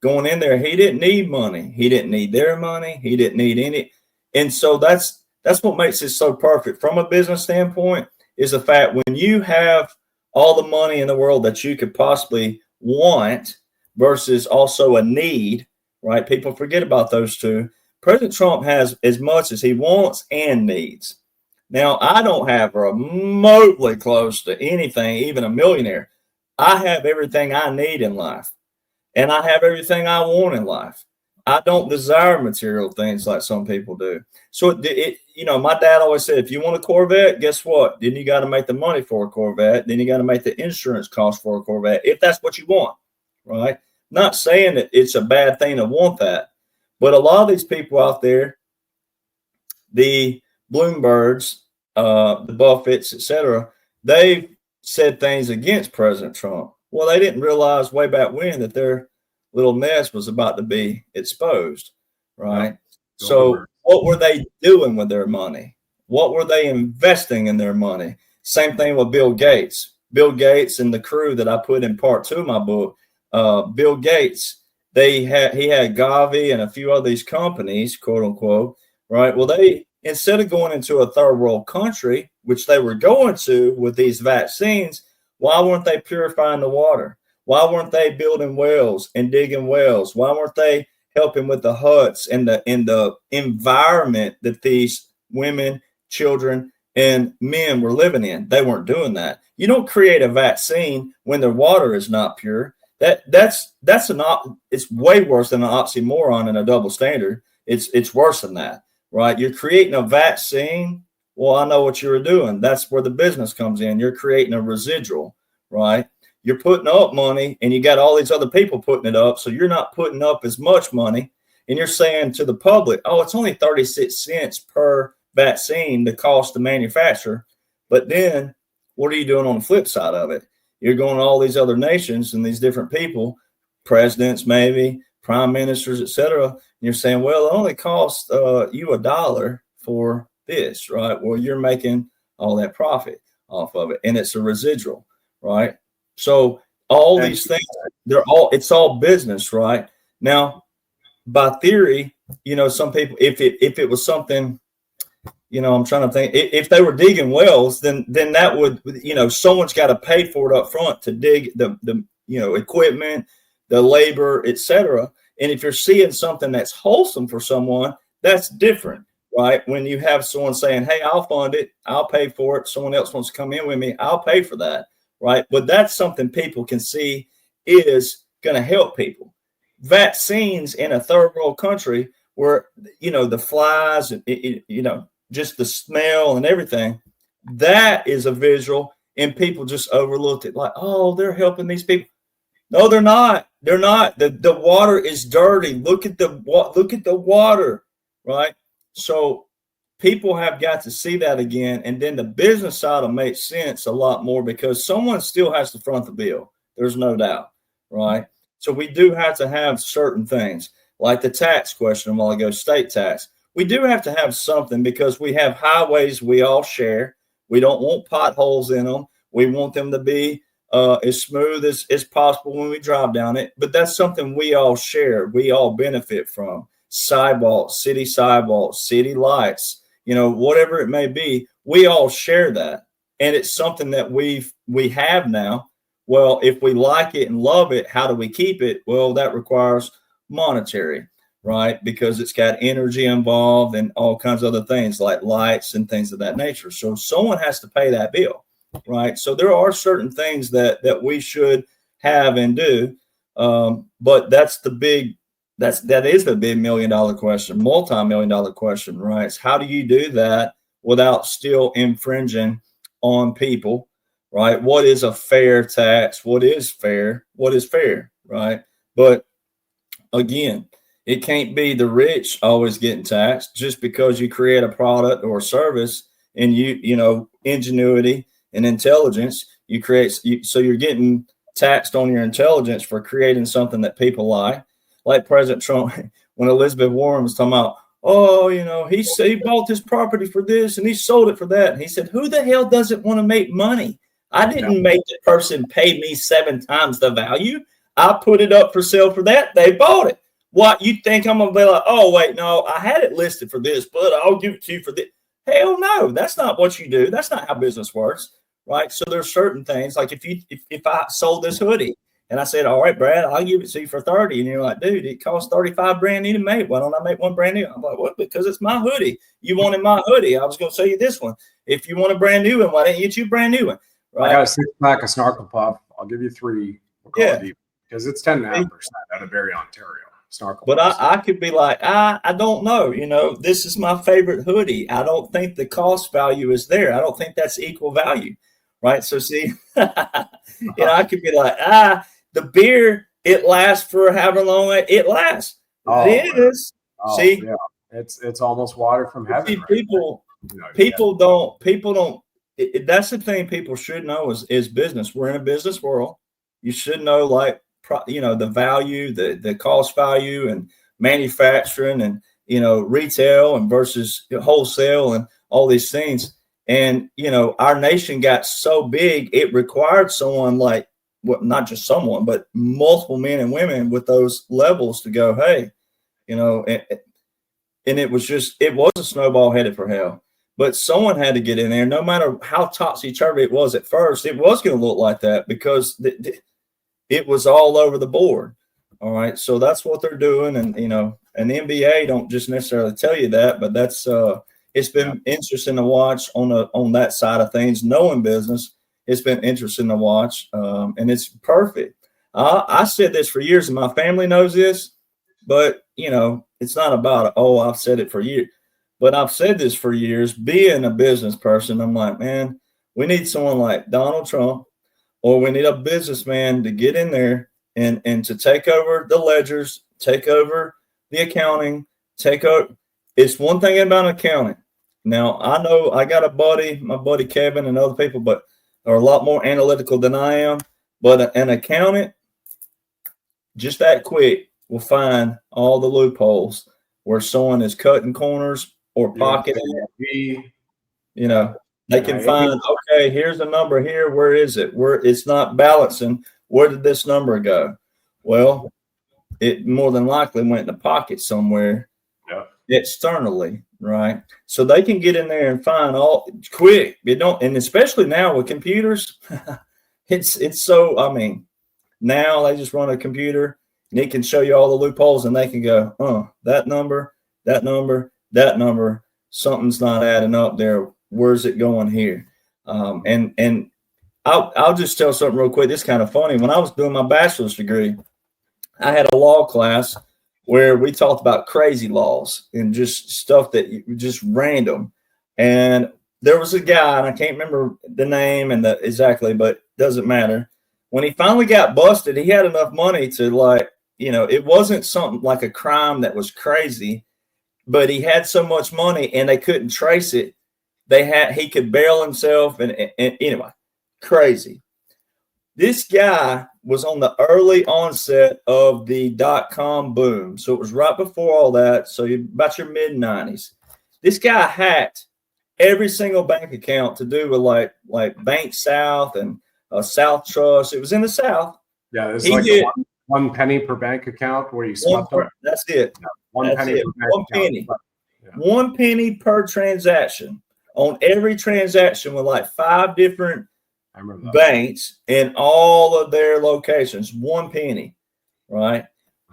going in there, he didn't need money. He didn't need their money. He didn't need any. And so that's what makes it so perfect from a business standpoint, is the fact when you have all the money in the world that you could possibly want versus also a need, right? People forget about those two. President Trump has as much as he wants and needs. Now, I don't have remotely close to anything, even a millionaire. I have everything I need in life, and I have everything I want in life. I don't desire material things like some people do. So, my dad always said, if you want a Corvette, guess what? Then you got to make the money for a Corvette. Then you got to make the insurance cost for a Corvette, if that's what you want, right? Not saying that it's a bad thing to want that, but a lot of these people out there, the Bloombergs, the Buffetts, etc., they've said things against President Trump. Well, they didn't realize way back when that their little mess was about to be exposed, right?
Yeah.
So what were they doing with their money? What were they investing in their money? Same thing with Bill Gates. Bill Gates and the crew that I put in part 2 of my book, Bill Gates, he had Gavi and a few of these companies, quote unquote, right? Well, they, instead of going into a third world country, which they were going to with these vaccines, why weren't they purifying the water? Why weren't they building wells and digging wells? Why weren't they helping with the huts and the environment that these women, children, and men were living in? They weren't doing that. You don't create a vaccine when the water is not pure. It's way worse than an oxymoron and a double standard. It's worse than that, right? You're creating a vaccine. Well, I know what you were doing. That's where the business comes in. You're creating a residual, right? You're putting up money and you got all these other people putting it up. So you're not putting up as much money. And you're saying to the public, oh, it's only 36 cents per vaccine, the cost to manufacture. But then what are you doing on the flip side of it? You're going to all these other nations and these different people, presidents, maybe prime ministers, etc. And you're saying, well, it only costs you $1 for this, right? Well, you're making all that profit off of it, and it's a residual, right? So all these things, it's all business, right? Now, by theory, some people, if it was something, I'm trying to think, if they were digging wells, then that would, someone's got to pay for it up front to dig the equipment, the labor, etc. And if you're seeing something that's wholesome for someone, that's different, right? When you have someone saying, hey, I'll fund it, I'll pay for it. Someone else wants to come in with me, I'll pay for that, right? But that's something people can see is going to help people. Vaccines in a third world country where, the flies and, just the smell and everything, that is a visual, and people just overlooked it like, oh, they're helping these people. No, they're not. They're not. The water is dirty. Look at the water, right? So people have got to see that again, and then the business side will make sense a lot more because someone still has to front the bill. There's no doubt, right? So we do have to have certain things like the tax question a while ago, state tax. We do have to have something because we have highways we all share. We don't want potholes in them. We want them to be as smooth as possible when we drive down it. But that's something we all share. We all benefit from. Sidewalks, city lights, whatever it may be. We all share that. And it's something that we have now. Well, if we like it and love it, how do we keep it? Well, that requires monetary, right? Because it's got energy involved and all kinds of other things like lights and things of that nature. So someone has to pay that bill, right? So there are certain things that we should have and do. But that is the big $1 million question, multi-million dollar question, right? It's how do you do that without still infringing on people, right? What is a fair tax? What is fair? What is fair, right? But again, it can't be the rich always getting taxed just because you create a product or a service and ingenuity and intelligence, so you're getting taxed on your intelligence for creating something that people like President Trump, when Elizabeth Warren was talking about, oh, he bought this property for this and he sold it for that. And he said, who the hell doesn't want to make money? I didn't make the person pay me 7 times the value. I put it up for sale for that. They bought it. What, you think I'm going to be like, oh, wait, no, I had it listed for this, but I'll give it to you for this. Hell no, that's not what you do. That's not how business works, right? So there's certain things, like if I sold this hoodie and I said, all right, Brad, I'll give it to you for 30. And you're like, dude, it costs 35 brand new to make. Why don't I make one brand new? I'm like, well, because it's my hoodie. You wanted my hoodie. I was going to sell you this one. If you want a brand new one, why didn't you get you a brand new one? Right?
I got a 6-pack of Snarkle Puff. I'll give you 3. We'll call it deep, because it's 10.5% out of Barrie, Ontario. Snarkle.
But I could be like, I don't know. This is my favorite hoodie. I don't think the cost value is there. I don't think that's equal value, right? So see, I could be like, the beer, it lasts for however long it lasts.
Oh,
it is.
Oh,
see,
yeah. It's almost water from heaven.
See,
right?
people don't. That's the thing people should know is business. We're in a business world. You should know, like, the value, the cost value, and manufacturing, and retail and versus wholesale, and all these things. And our nation got so big, it required someone like, well, not just someone, but multiple men and women with those levels to go, hey, and it was a snowball headed for hell. But someone had to get in there. No matter how topsy-turvy it was at first, it was going to look like that because it was all over the board. All right. So that's what they're doing. And, and the NBA don't just necessarily tell you that, but that's it's been interesting to watch on that side of things. Knowing business, it's been interesting to watch. And it's perfect. I said this for years, and my family knows this, but, it's not about, I've said it for years. But I've said this for years, being a business person, I'm like, man, we need someone like Donald Trump, or we need a businessman to get in there and to take over the ledgers, take over the accounting, take over. It's one thing about accounting. Now, I know I got my buddy Kevin and other people, but are a lot more analytical than I am. But an accountant, just that quick, will find all the loopholes where someone is cutting corners or pocketing. They can find, okay, here's a number here. Where is it? Where it's not balancing. Where did this number go? Well, it more than likely went in the pocket somewhere externally, right? So they can get in there and find all quick. And especially now with computers, it's so, now they just run a computer and it can show you all the loopholes, and they can go, that number, something's not adding up there. Where's it going here? And I'll just tell something real quick. This is kind of funny. When I was doing my bachelor's degree, I had a law class where we talked about crazy laws and just stuff that just random. And there was a guy, and I can't remember the name and exactly, but doesn't matter. When he finally got busted, he had enough money to it wasn't something like a crime that was crazy, but he had so much money and they couldn't trace it. He could bail himself and anyway, crazy. This guy was on the early onset of the .com boom. So it was right before all that. So about your mid 90s. This guy hacked every single bank account to do with like Bank South and South Trust. It was in the South.
Yeah, it's like one penny per bank account where you swept them.
That's it.
Yeah, one penny per bank account. Yeah.
1 penny per transaction on every transaction with like 5 different
I remember that.
banks in all of their locations. 1 penny, right?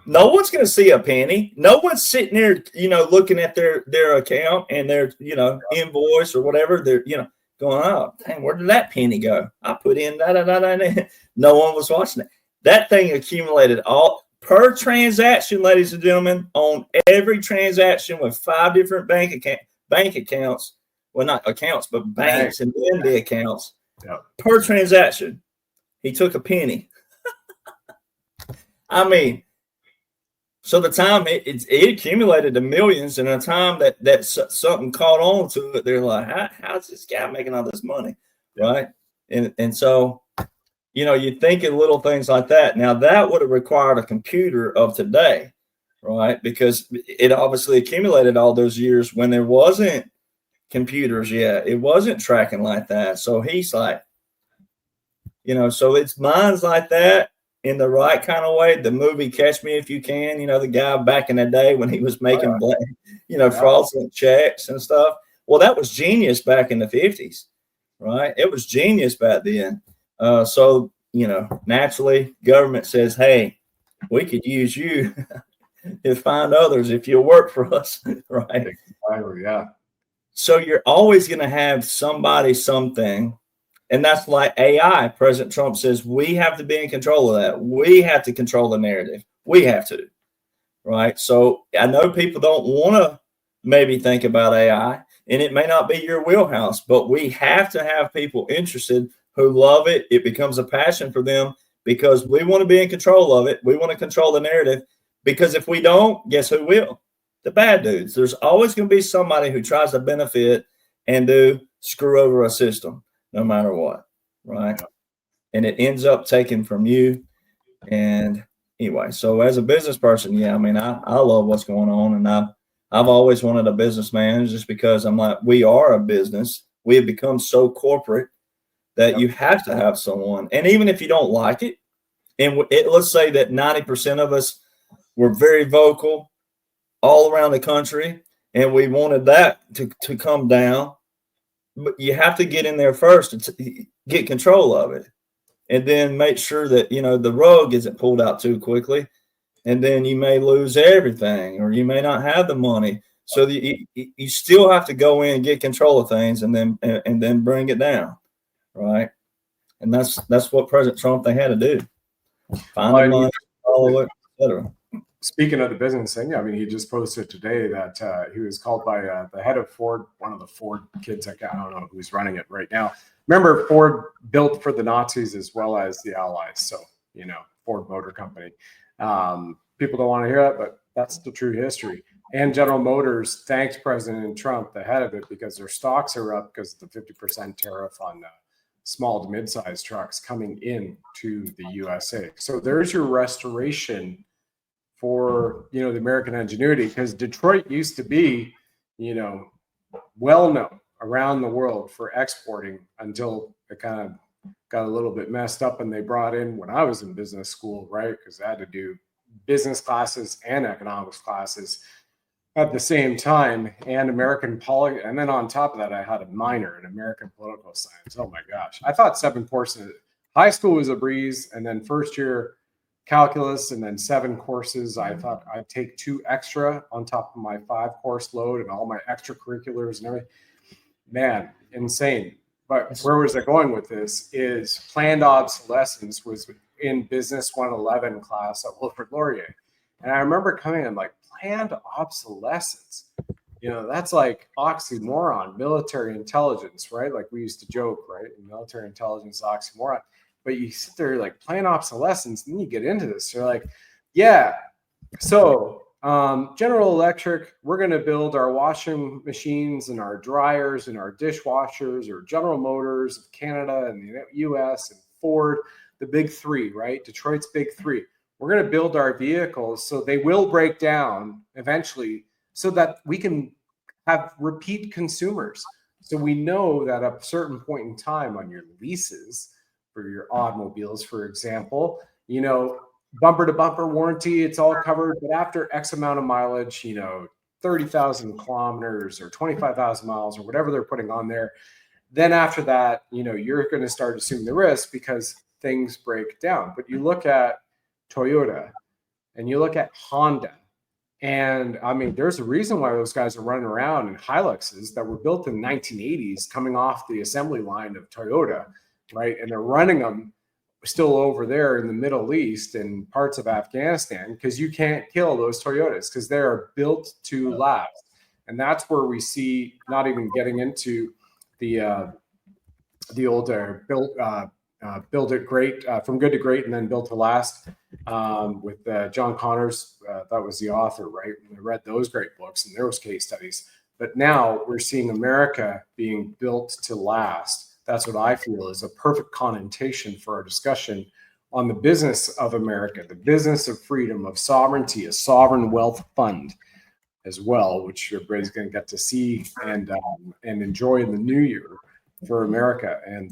No one's going to see a penny. No one's sitting there, looking at their account and their, invoice or whatever. They're, going, oh, dang, where did that penny go? I put in da. No one was watching it. That thing accumulated all per transaction, ladies and gentlemen, on every transaction with 5 different bank accounts. Well, not accounts, but banks and then the accounts.
Yep.
Per transaction, he took a penny. I mean, so the time it accumulated to millions, and the time that something caught on to it, they're like, how's this guy making all this money, right? And so, you think of little things like that. Now, that would have required a computer of today, right? Because it obviously accumulated all those years when there wasn't computers yet. It wasn't tracking like that. So he's like, so it's minds like that in the right kind of way. The movie Catch Me If You Can, the guy back in the day when he was making, fraudulent checks and stuff. Well, that was genius back in the 50s, right? It was genius back then. So, naturally, government says, hey, we could use you to find others if you'll work for us, right?
Yeah.
So you're always going to have somebody, something. And that's like AI. President Trump says we have to be in control of that. We have to control the narrative. We have to, right? So I know people don't want to maybe think about AI, and it may not be your wheelhouse, but we have to have people interested who love it. It becomes a passion for them because we want to be in control of it. We want to control the narrative, because if we don't, guess who will? The bad dudes. There's always going to be somebody who tries to benefit and screw over a system, no matter what, right? And it ends up taken from you. And anyway, so as a business person, I mean, I love what's going on, and I've always wanted a businessman, just because I'm like, we are a business. We have become so corporate that you have to have someone. And even if you don't like it, and let's say that 90% of us were very vocal all around the country, and we wanted that to come down, but you have to get in there first and get control of it, and then make sure that the rug isn't pulled out too quickly, and then you may lose everything, or you may not have the money. So you still have to go in and get control of things, and then bring it down, right? And that's what President Trump, they had to do: find the money, follow it, etc.
Speaking of the business thing, I mean, he just posted today that he was called by the head of Ford, one of the Ford kids. I don't know who's running it right now. Remember, Ford built for the Nazis as well as the Allies. So, Ford Motor Company. People don't want to hear that, but that's the true history. And General Motors thanked President Trump, the head of it, because their stocks are up because of the 50% tariff on small to mid-sized trucks coming in to the USA. So there's your restoration for the American ingenuity, because Detroit used to be well known around the world for exporting, until it kind of got a little bit messed up, and they brought in, when I was in business school, right, because I had to do business classes and economics classes at the same time, and American politics, and then on top of that I had a minor in American political science. Oh my gosh, I thought 7 courses. High school was a breeze, and then first year calculus, and then 7 courses. I thought I'd take 2 extra on top of my 5-course load and all my extracurriculars and everything. Man, insane. But where was I going with this is planned obsolescence was in Business 111 class at Wilfrid Laurier. And I remember coming in like, planned obsolescence. That's like oxymoron, military intelligence, right? Like we used to joke, right? Military intelligence oxymoron. But you sit there like planned obsolescence, and then you get into this. You're like, yeah. So General Electric, we're going to build our washing machines and our dryers and our dishwashers, or General Motors of Canada and the US and Ford, the big 3, right? Detroit's big 3. We're going to build our vehicles so they will break down eventually, so that we can have repeat consumers. So we know that at a certain point in time on your leases for your automobiles, for example, bumper to bumper warranty, it's all covered. But after X amount of mileage, 30,000 kilometers or 25,000 miles or whatever they're putting on there, Then after that, you're going to start assuming the risk because things break down. But you look at Toyota and you look at Honda, and I mean, there's a reason why those guys are running around in Hiluxes that were built in the 1980s coming off the assembly line of Toyota, right? And they're running them still over there in the Middle East and parts of Afghanistan because you can't kill those Toyotas because they are built to last. And that's where we see, not even getting into the older build it great, from good to great, and then built to last, with John Connors. That was the author, right? We read those great books and those case studies. But now we're seeing America being built to last. That's what I feel is a perfect connotation for our discussion on the business of America, the business of freedom, of sovereignty, a sovereign wealth fund as well, which everybody's going to get to see and enjoy in the new year for America. And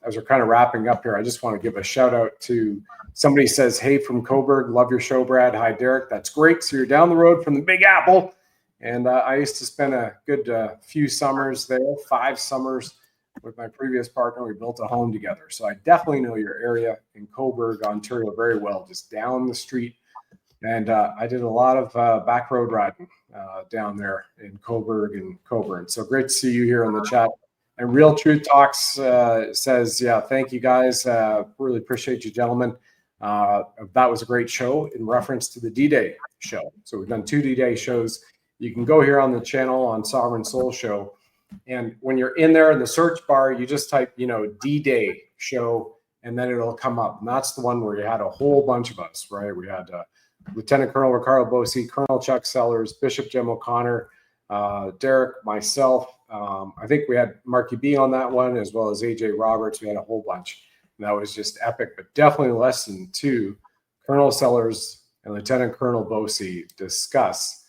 as we're kind of wrapping up here, I just want to give a shout out to somebody says, hey, from Coburg, love your show, Brad. Hi, Derek. That's great. So you're down the road from the Big Apple. And I used to spend a good few summers there, 5 summers with my previous partner. We built a home together. So I definitely know your area in Coburg, Ontario very well, just down the street. And I did a lot of back road riding down there in Coburg and Coburn. So great to see you here on the chat. And Real Truth Talks says, yeah, thank you guys. Really appreciate you, gentlemen. That was a great show in reference to the D-Day show. So we've done 2 D-Day shows. You can go here on the channel on Sovereign Soul Show. And when you're in there in the search bar, you just type, D-Day show, and then it'll come up. And that's the one where you had a whole bunch of us, right? We had Lieutenant Colonel Ricardo Bosi, Colonel Chuck Sellers, Bishop Jim O'Connor, Derek, myself. I think we had Marky B on that one, as well as AJ Roberts. We had a whole bunch. And that was just epic, but definitely lesson 2. Colonel Sellers and Lieutenant Colonel Bosi discuss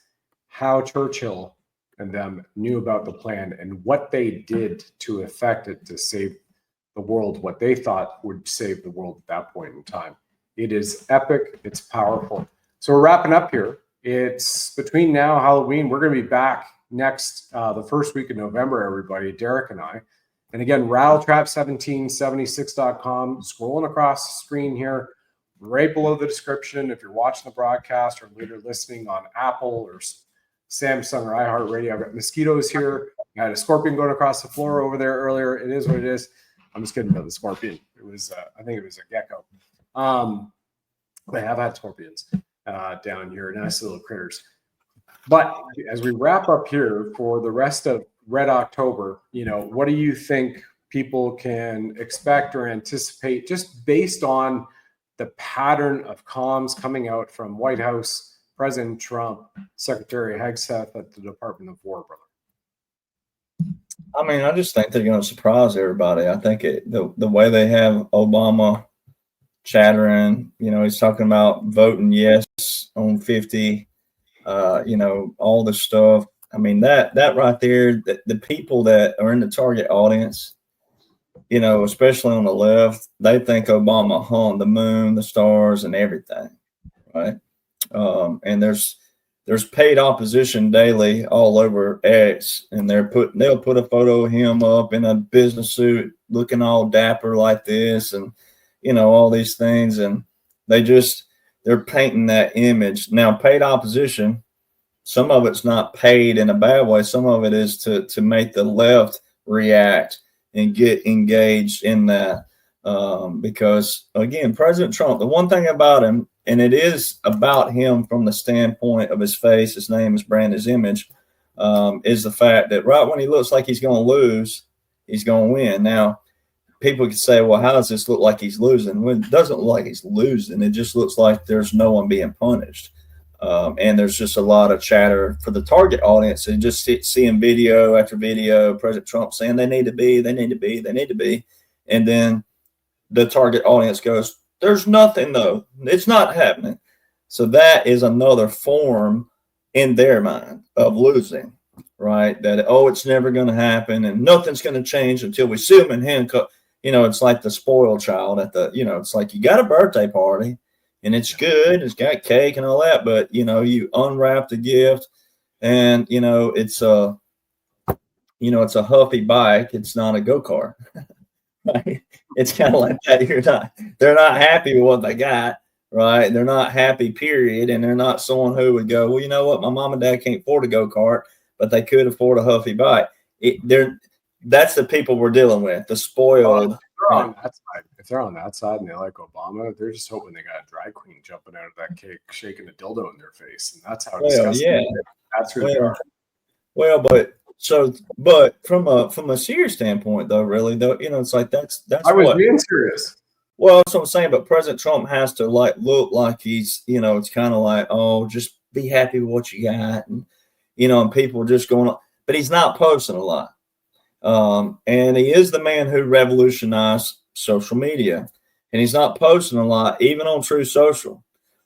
how Churchill and them knew about the plan and what they did to effect it to save the world, what they thought would save the world at that point in time. It is epic. It's powerful. So we're wrapping up here. It's between now and Halloween. We're going to be back next, the first week of November, everybody, Derek and I. And again, rattletrap1776.com, scrolling across the screen here, right below the description. If you're watching the broadcast or later listening on Apple or Samsung or iHeartRadio, I've got mosquitoes here. I had a scorpion going across the floor over there earlier. It is what it is. I'm just kidding about the scorpion. It was, I think it was a gecko. They have had scorpions down here, nice little critters. But as we wrap up here for the rest of Red October, what do you think people can expect or anticipate just based on the pattern of comms coming out from White House, President Trump, Secretary Hegseth at the Department of War, brother?
I mean, I just think they're going to surprise everybody. I think the way they have Obama chattering, he's talking about voting yes on 50, all this stuff. I mean, that right there, the people that are in the target audience, especially on the left, they think Obama hung the moon, the stars, and everything, right? And there's paid opposition daily all over X, and they'll put a photo of him up in a business suit, looking all dapper like this, and all these things, and they're painting that image. Now, paid opposition, some of it's not paid in a bad way. Some of it is to make the left react and get engaged in that. Because again, President Trump, the one thing about him, and it is about him from the standpoint of his face, his name, his brand, his image, is the fact that right when he looks like he's going to lose, he's going to win. Now, people could say, well, how does this look like he's losing? Well, it doesn't look like he's losing. It just looks like there's no one being punished. And there's just a lot of chatter for the target audience and just seeing video after video, President Trump saying they need to be. And then the target audience goes, there's nothing though. It's not happening. So that is another form in their mind of losing, right? That, it's never going to happen and nothing's going to change until we see them in handcuffs. It's like the spoiled child at it's like you got a birthday party and it's good. It's got cake and all that, but you unwrap the gift and it's it's a Huffy bike. It's not a go-kart. Right? It's kind of like that. They're not happy with what they got, right? They're not happy, period. And they're not someone who would go, well, you know what? My mom and dad can't afford a go-kart, but they could afford a Huffy bike. That's the people we're dealing with, the spoiled.
If they're on that side and they like Obama, they're just hoping they got a drag queen jumping out of that cake, shaking a dildo in their face. And that's how disgusting that's who they are.
Well, but from a serious standpoint, though, really, though, it's like that's
I was being serious.
Well, that's what I'm saying. But President Trump has to look like he's, it's kind of like, oh, just be happy with what you got, and and people are just going on. But he's not posting a lot, and he is the man who revolutionized social media, and he's not posting a lot, even on True Social.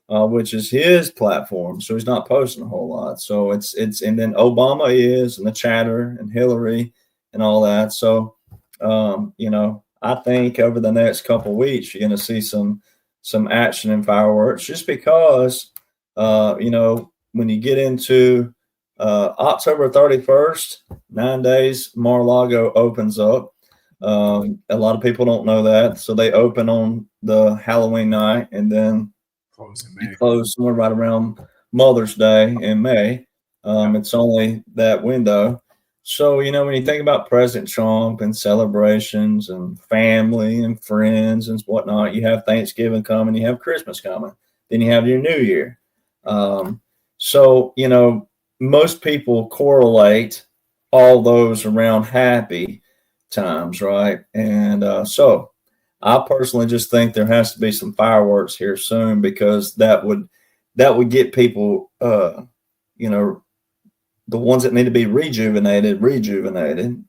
Which is his platform. So he's not posting a whole lot. So it's and then Obama is, and the chatter, and Hillary and all that. So, I think over the next couple of weeks, you're going to see some action and fireworks, just because, when you get into October 31st, 9 days, Mar-a-Lago opens up. A lot of people don't know that. So they open on the Halloween night, and then close somewhere right around Mother's Day in May. It's only that window. So, when you think about President Trump and celebrations and family and friends and whatnot, you have Thanksgiving coming, you have Christmas coming, then you have your New Year. So, most people correlate all those around happy times, right? And so I personally just think there has to be some fireworks here soon, because that would get people, the ones that need to be rejuvenated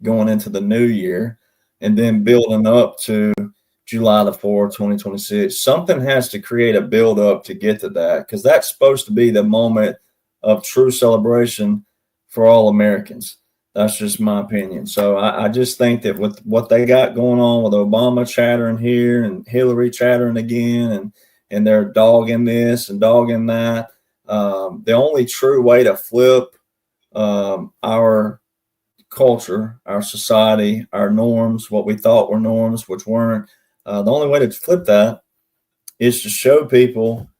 going into the new year, and then building up to July the 4th, 2026. Something has to create a build up to get to that, because that's supposed to be the moment of true celebration for all Americans. That's just my opinion. So I just think that with what they got going on, with Obama chattering here and Hillary chattering again, and they're dogging this and dogging that, the only true way to flip our culture, our society, our norms, what we thought were norms, which weren't, the only way to flip that is to show people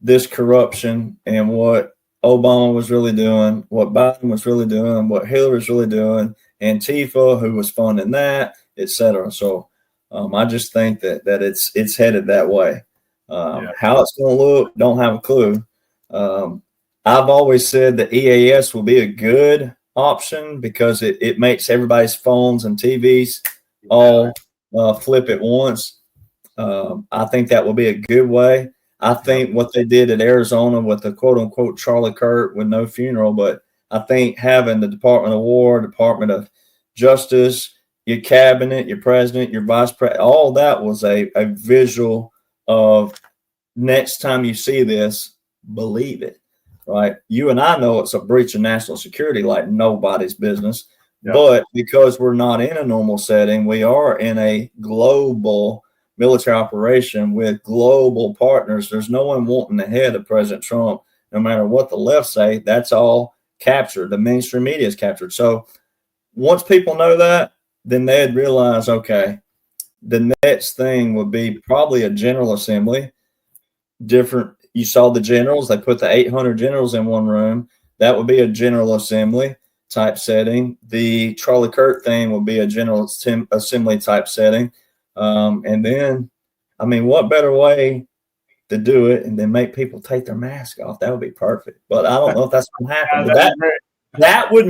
this corruption and what Obama was really doing, what Biden was really doing, what Hillary was really doing, Antifa, who was funding that, etc. So I just think that it's headed that way. How it's going to look, don't have a clue. I've always said that EAS will be a good option, because it makes everybody's phones and TVs all flip at once. I think that will be a good way. I think what they did at Arizona with the quote unquote Charlie Kirk with no funeral, but I think having the Department of War, Department of Justice, your cabinet, your president, your vice president, all that was a visual of next time you see this, believe it, right? You and I know it's a breach of national security like nobody's business, but because we're not in a normal setting, we are in a global military operation with global partners. There's no one wanting the head of President Trump, no matter what the left say. That's all captured. The mainstream media is captured. So once people know that, then they'd realize, okay, the next thing would be probably a general assembly. Different. You saw the generals. They put the 800 generals in one room. That would be a general assembly type setting. The Charlie Kirk thing would be a general assembly type setting. And then, I mean, what better way to do it and then make people take their mask off? That would be perfect. But I don't know if that's going to happen. But that would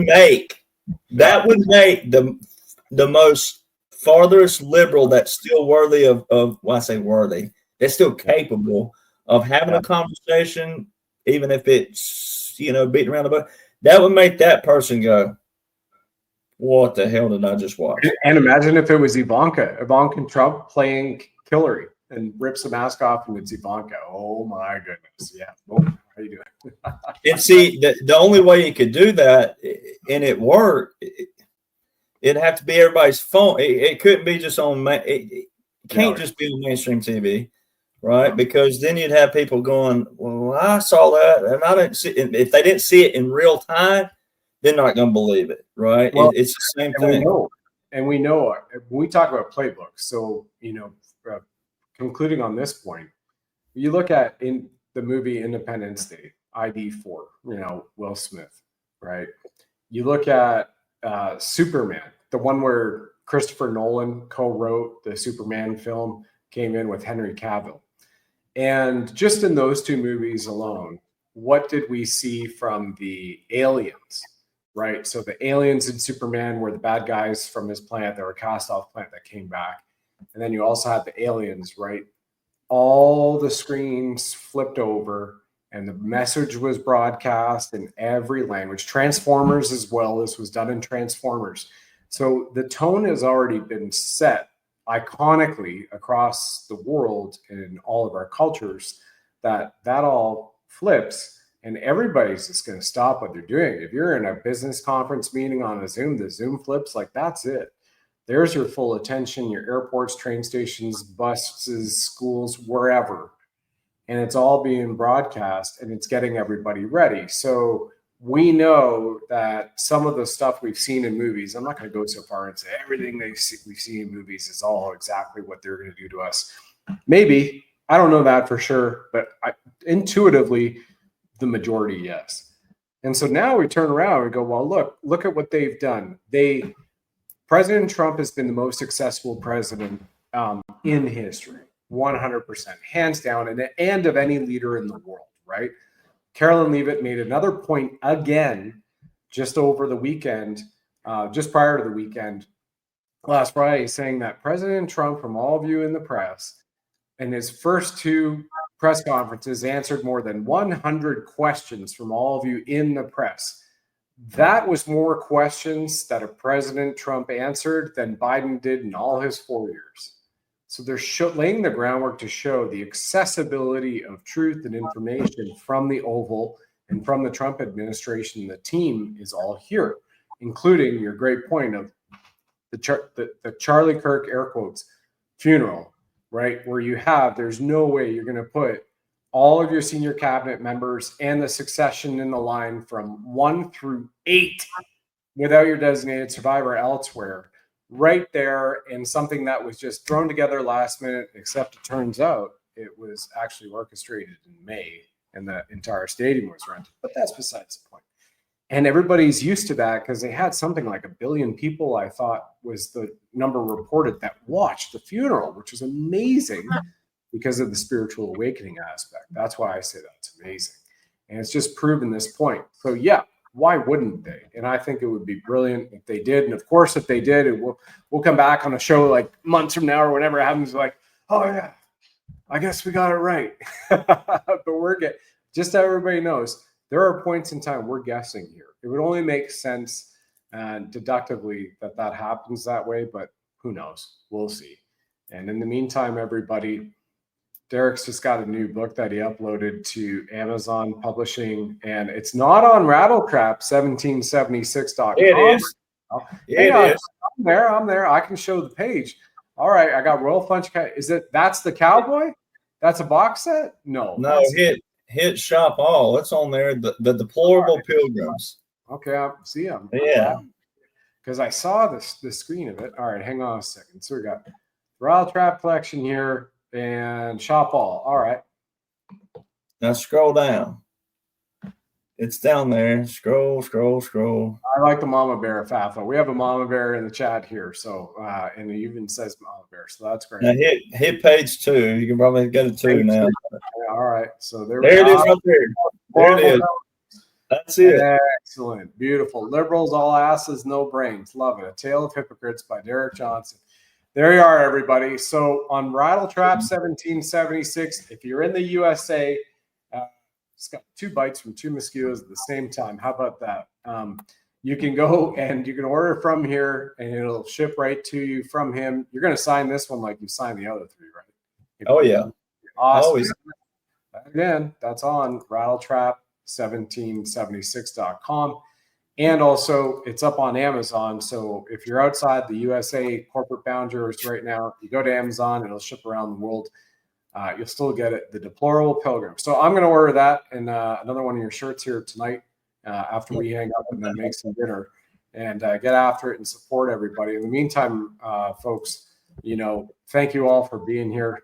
make the most farthest liberal that's still worthy of well, I say worthy, that's still capable of having a conversation, even if it's, beating around the bush. That would make that person go, what the hell did I just watch?
And imagine if it was Ivanka Trump playing Hillary and rips the mask off and it's Ivanka. Oh my goodness. Yeah. Oh, how you doing?
And see, the only way you could do that and it worked, it'd have to be everybody's phone. It couldn't be just on, it can't just be on mainstream TV, right? Because then you'd have people going, well, I saw that and I didn't see it. If they didn't see it in real time, they're not going to believe it, right?
Well,
It's the same
and
thing.
we know when we talk about playbooks. So, concluding on this point, you look at in the movie Independence Day, ID4, Will Smith, right? You look at Superman, the one where Christopher Nolan co-wrote the Superman film, came in with Henry Cavill. And just in those two movies alone, what did we see from the aliens, right? So the aliens in Superman were the bad guys from his planet. They were a cast-off planet that came back. And then you also had the aliens, right? All the screens flipped over and the message was broadcast in every language. Transformers as well. This was done in Transformers. So the tone has already been set iconically across the world in all of our cultures that all flips and everybody's just going to stop what they're doing. If you're in a business conference meeting on a Zoom, the Zoom flips, like that's it. There's your full attention, your airports, train stations, buses, schools, wherever. And it's all being broadcast and it's getting everybody ready. So we know that some of the stuff we've seen in movies, I'm not going to go so far and say everything we've seen in movies is all exactly what they're going to do to us. Maybe, I don't know that for sure, but intuitively, the majority, yes. And so now we turn around and go, well, look at what they've done. President Trump has been the most successful president in history, 100%, hands down, and of any leader in the world, right? Carolyn Leavitt made another point again just over the weekend, just prior to the weekend, last Friday, saying that President Trump, from all of you in the press, in his first two press conferences, answered more than 100 questions from all of you in the press. That was more questions that a President Trump answered than Biden did in all his 4 years. So they're laying the groundwork to show the accessibility of truth and information from the Oval and from the Trump administration. The team is all here, including your great point of the Charlie Kirk, air quotes, funeral, right? Where there's no way you're going to put all of your senior cabinet members and the succession in the line from 1 through 8 without your designated survivor elsewhere, right there in something that was just thrown together last minute, except it turns out it was actually orchestrated in May and the entire stadium was rented. But that's besides the point. And everybody's used to that because they had something like 1 billion people, I thought was the number reported, that watched the funeral, which was amazing because of the spiritual awakening aspect. That's why I say that's amazing. And it's just proven this point. So yeah, why wouldn't they? And I think it would be brilliant if they did. And of course, if they did, we'll come back on a show like months from now or whenever it happens, like, oh yeah, I guess we got it right. But just so everybody knows, there are points in time we're guessing here. It would only make sense deductively that happens that way, but who knows? We'll see. And in the meantime, everybody, Derek's just got a new book that he uploaded to Amazon Publishing, and it's not on rattletrap1776.com.
It is.
Hang on. I'm there. I can show the page. All right, I got Royal Punch. That's the cowboy? That's a box set? No.
Hit shop all. It's on there. The Deplorable Pilgrims.
Okay, I see them.
Yeah.
Because I saw the screen of it. All right, hang on a second. So we got Rattle Trap collection here and shop all. All right.
Now scroll down. It's down there. Scroll.
I like the mama bear, Fafa. We have a mama bear in the chat here. So, and it even says mama bear. So that's great.
Now hit page 2. You can probably go to 2 now.
Yeah, all right. So there
it is right there. There it is. That's it.
Excellent. Beautiful. Liberals, all asses, no brains. Love it. A Tale of Hypocrites by Derek Johnson. There you are, everybody. So on Rattletrap 1776, if you're in the USA, it's got 2 bites from 2 mosquitoes at the same time. How about that? You can go and you can order from here and it'll ship right to you from him. You're going to sign this one like you signed the other 3, right?
Oh, yeah.
Awesome.
Always.
Again, that's on rattletrap1776.com. And also, it's up on Amazon. So if you're outside the USA corporate boundaries right now, you go to Amazon, it'll ship around the world. You'll still get it. The Deplorable Pilgrim. So I'm going to order that and another one of your shirts here tonight after we hang up and then make some dinner and get after it and support everybody. In the meantime, folks, thank you all for being here,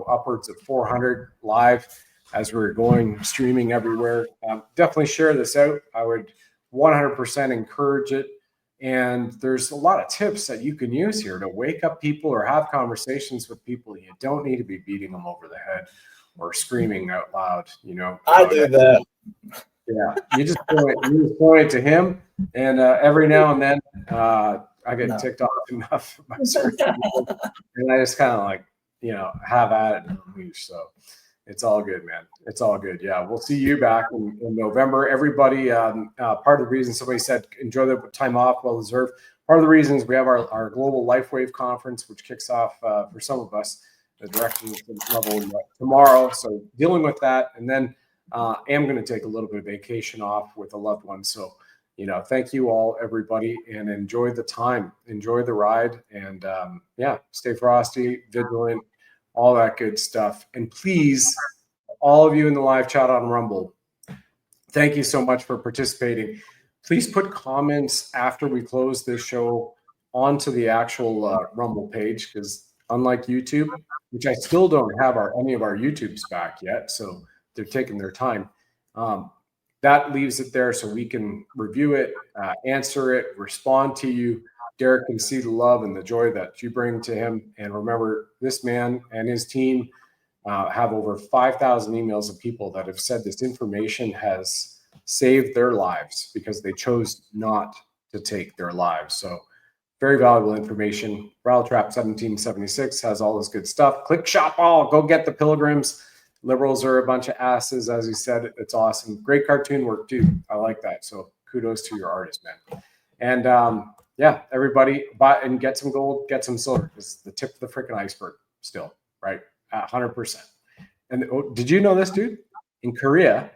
upwards of 400 live as we're going streaming everywhere. Definitely share this out. I would 100% encourage it. And there's a lot of tips that you can use here to wake up people or have conversations with people. You don't need to be beating them over the head or screaming out loud,
I do that.
Yeah, you just point it to him, and every now and then I get ticked off enough by certain people, and I just kind of have at it and leash. So it's all good, man. It's all good. Yeah, we'll see you back in November. Everybody, part of the reason somebody said enjoy the time off, well deserved. Part of the reasons we have our global LifeWave conference, which kicks off for some of us the direction level tomorrow. So dealing with that, and then. Am going to take a little bit of vacation off with a loved one. So, thank you all, everybody, and enjoy the time, enjoy the ride, and stay frosty, vigilant, all that good stuff. And please, all of you in the live chat on Rumble, thank you so much for participating. Please put comments after we close this show onto the actual Rumble page, because unlike YouTube, which I still don't have any of our YouTubes back yet, so they're taking their time. That leaves it there so we can review it, answer it, respond to you. Derek can see the love and the joy that you bring to him. And remember, this man and his team have over 5,000 emails of people that have said this information has saved their lives because they chose not to take their lives. So very valuable information. Rattletrap 1776 has all this good stuff. Click shop all. Go get the pilgrims. Liberals are a bunch of asses, as he said. It's awesome. Great cartoon work, too. I like that. So kudos to your artist, man. And everybody buy and get some gold, get some silver. It's the tip of the freaking iceberg still, right? 100%. And did you know this, dude? In Korea,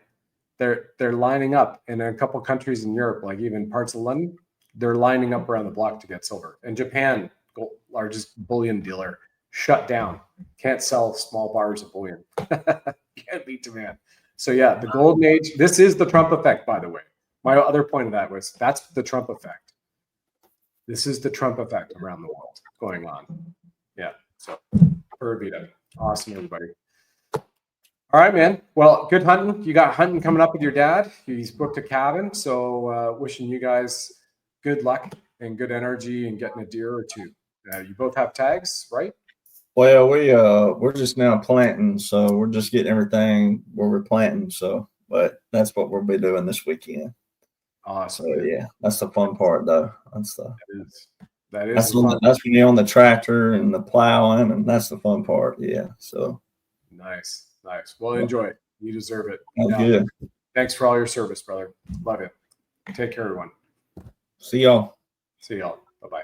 they're lining up in a couple countries in Europe, like even parts of London, they're lining up around the block to get silver. And Japan, largest bullion dealer, shut down. Can't sell small bars of bullion. Can't meet demand. So yeah, the golden age. This is the Trump effect, by the way. My other point of that was that's the Trump effect. This is the Trump effect around the world going on. Yeah. So Pura Vida. Awesome, everybody. All right, man. Well, good hunting. You got hunting coming up with your dad. He's booked a cabin. So wishing you guys good luck and good energy and getting a deer or two. You both have tags, right?
Well, we're just now planting, so we're just getting everything where we're planting. So, but that's what we'll be doing this weekend.
Awesome.
So, yeah, that's the fun part, though. That's when you're on the tractor and the plowing, and that's the fun part. Yeah. So
nice. Well, enjoy it. You deserve it.
Good.
Thanks for all your service, brother. Love it. Take care, everyone.
See y'all.
Bye-bye.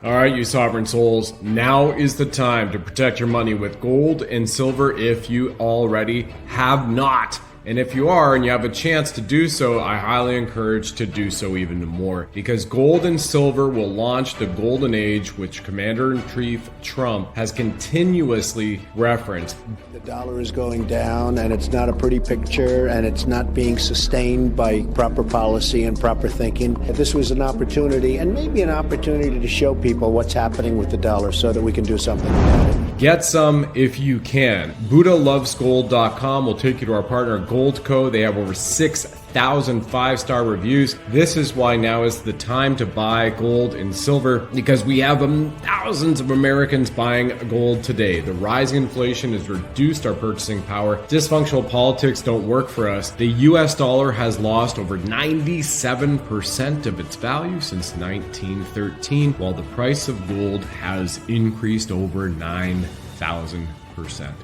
All right, you sovereign souls, now is the time to protect your money with gold and silver if you already have not. And if you are and you have a chance to do so, I highly encourage to do so even more, because gold and silver will launch the golden age, which Commander-in-Chief Trump has continuously referenced.
The dollar is going down, and it's not a pretty picture, and it's not being sustained by proper policy and proper thinking. This was an opportunity, and maybe an opportunity to show people what's happening with the dollar so that we can do something about it.
Get some if you can. BuddhaLovesGold.com will take you to our partner Goldco. They have over 6,000 5-star reviews. This is why now is the time to buy gold and silver, because we have thousands of Americans buying gold today. The rising inflation has reduced our purchasing power. Dysfunctional politics don't work for us. The US dollar has lost over 97% of its value since 1913, while the price of gold has increased over 9,000%.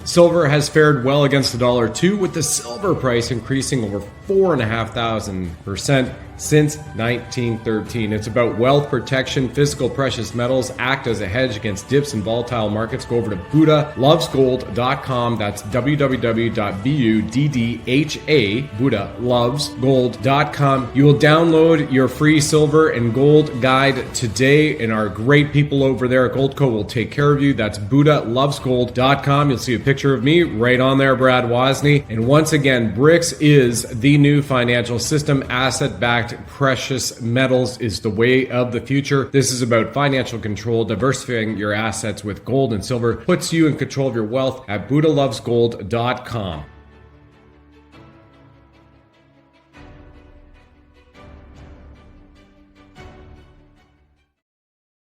Silver has fared well against the dollar too, with the silver price increasing over 4,500%. since 1913. It's about wealth protection. Physical precious metals act as a hedge against dips in volatile markets. Go over to BuddhaLovesGold.com. That's www.BUDDHA, BuddhaLovesGold.com. You will download your free silver and gold guide today, and our great people over there at Goldco will take care of you. That's BuddhaLovesGold.com. You'll see a picture of me right on there, Brad Wozny. And once again, BRICS is the new financial system. Asset-backed precious metals is the way of the future. This is about financial control. Diversifying your assets with gold and silver puts you in control of your wealth at BuddhaLovesGold.com.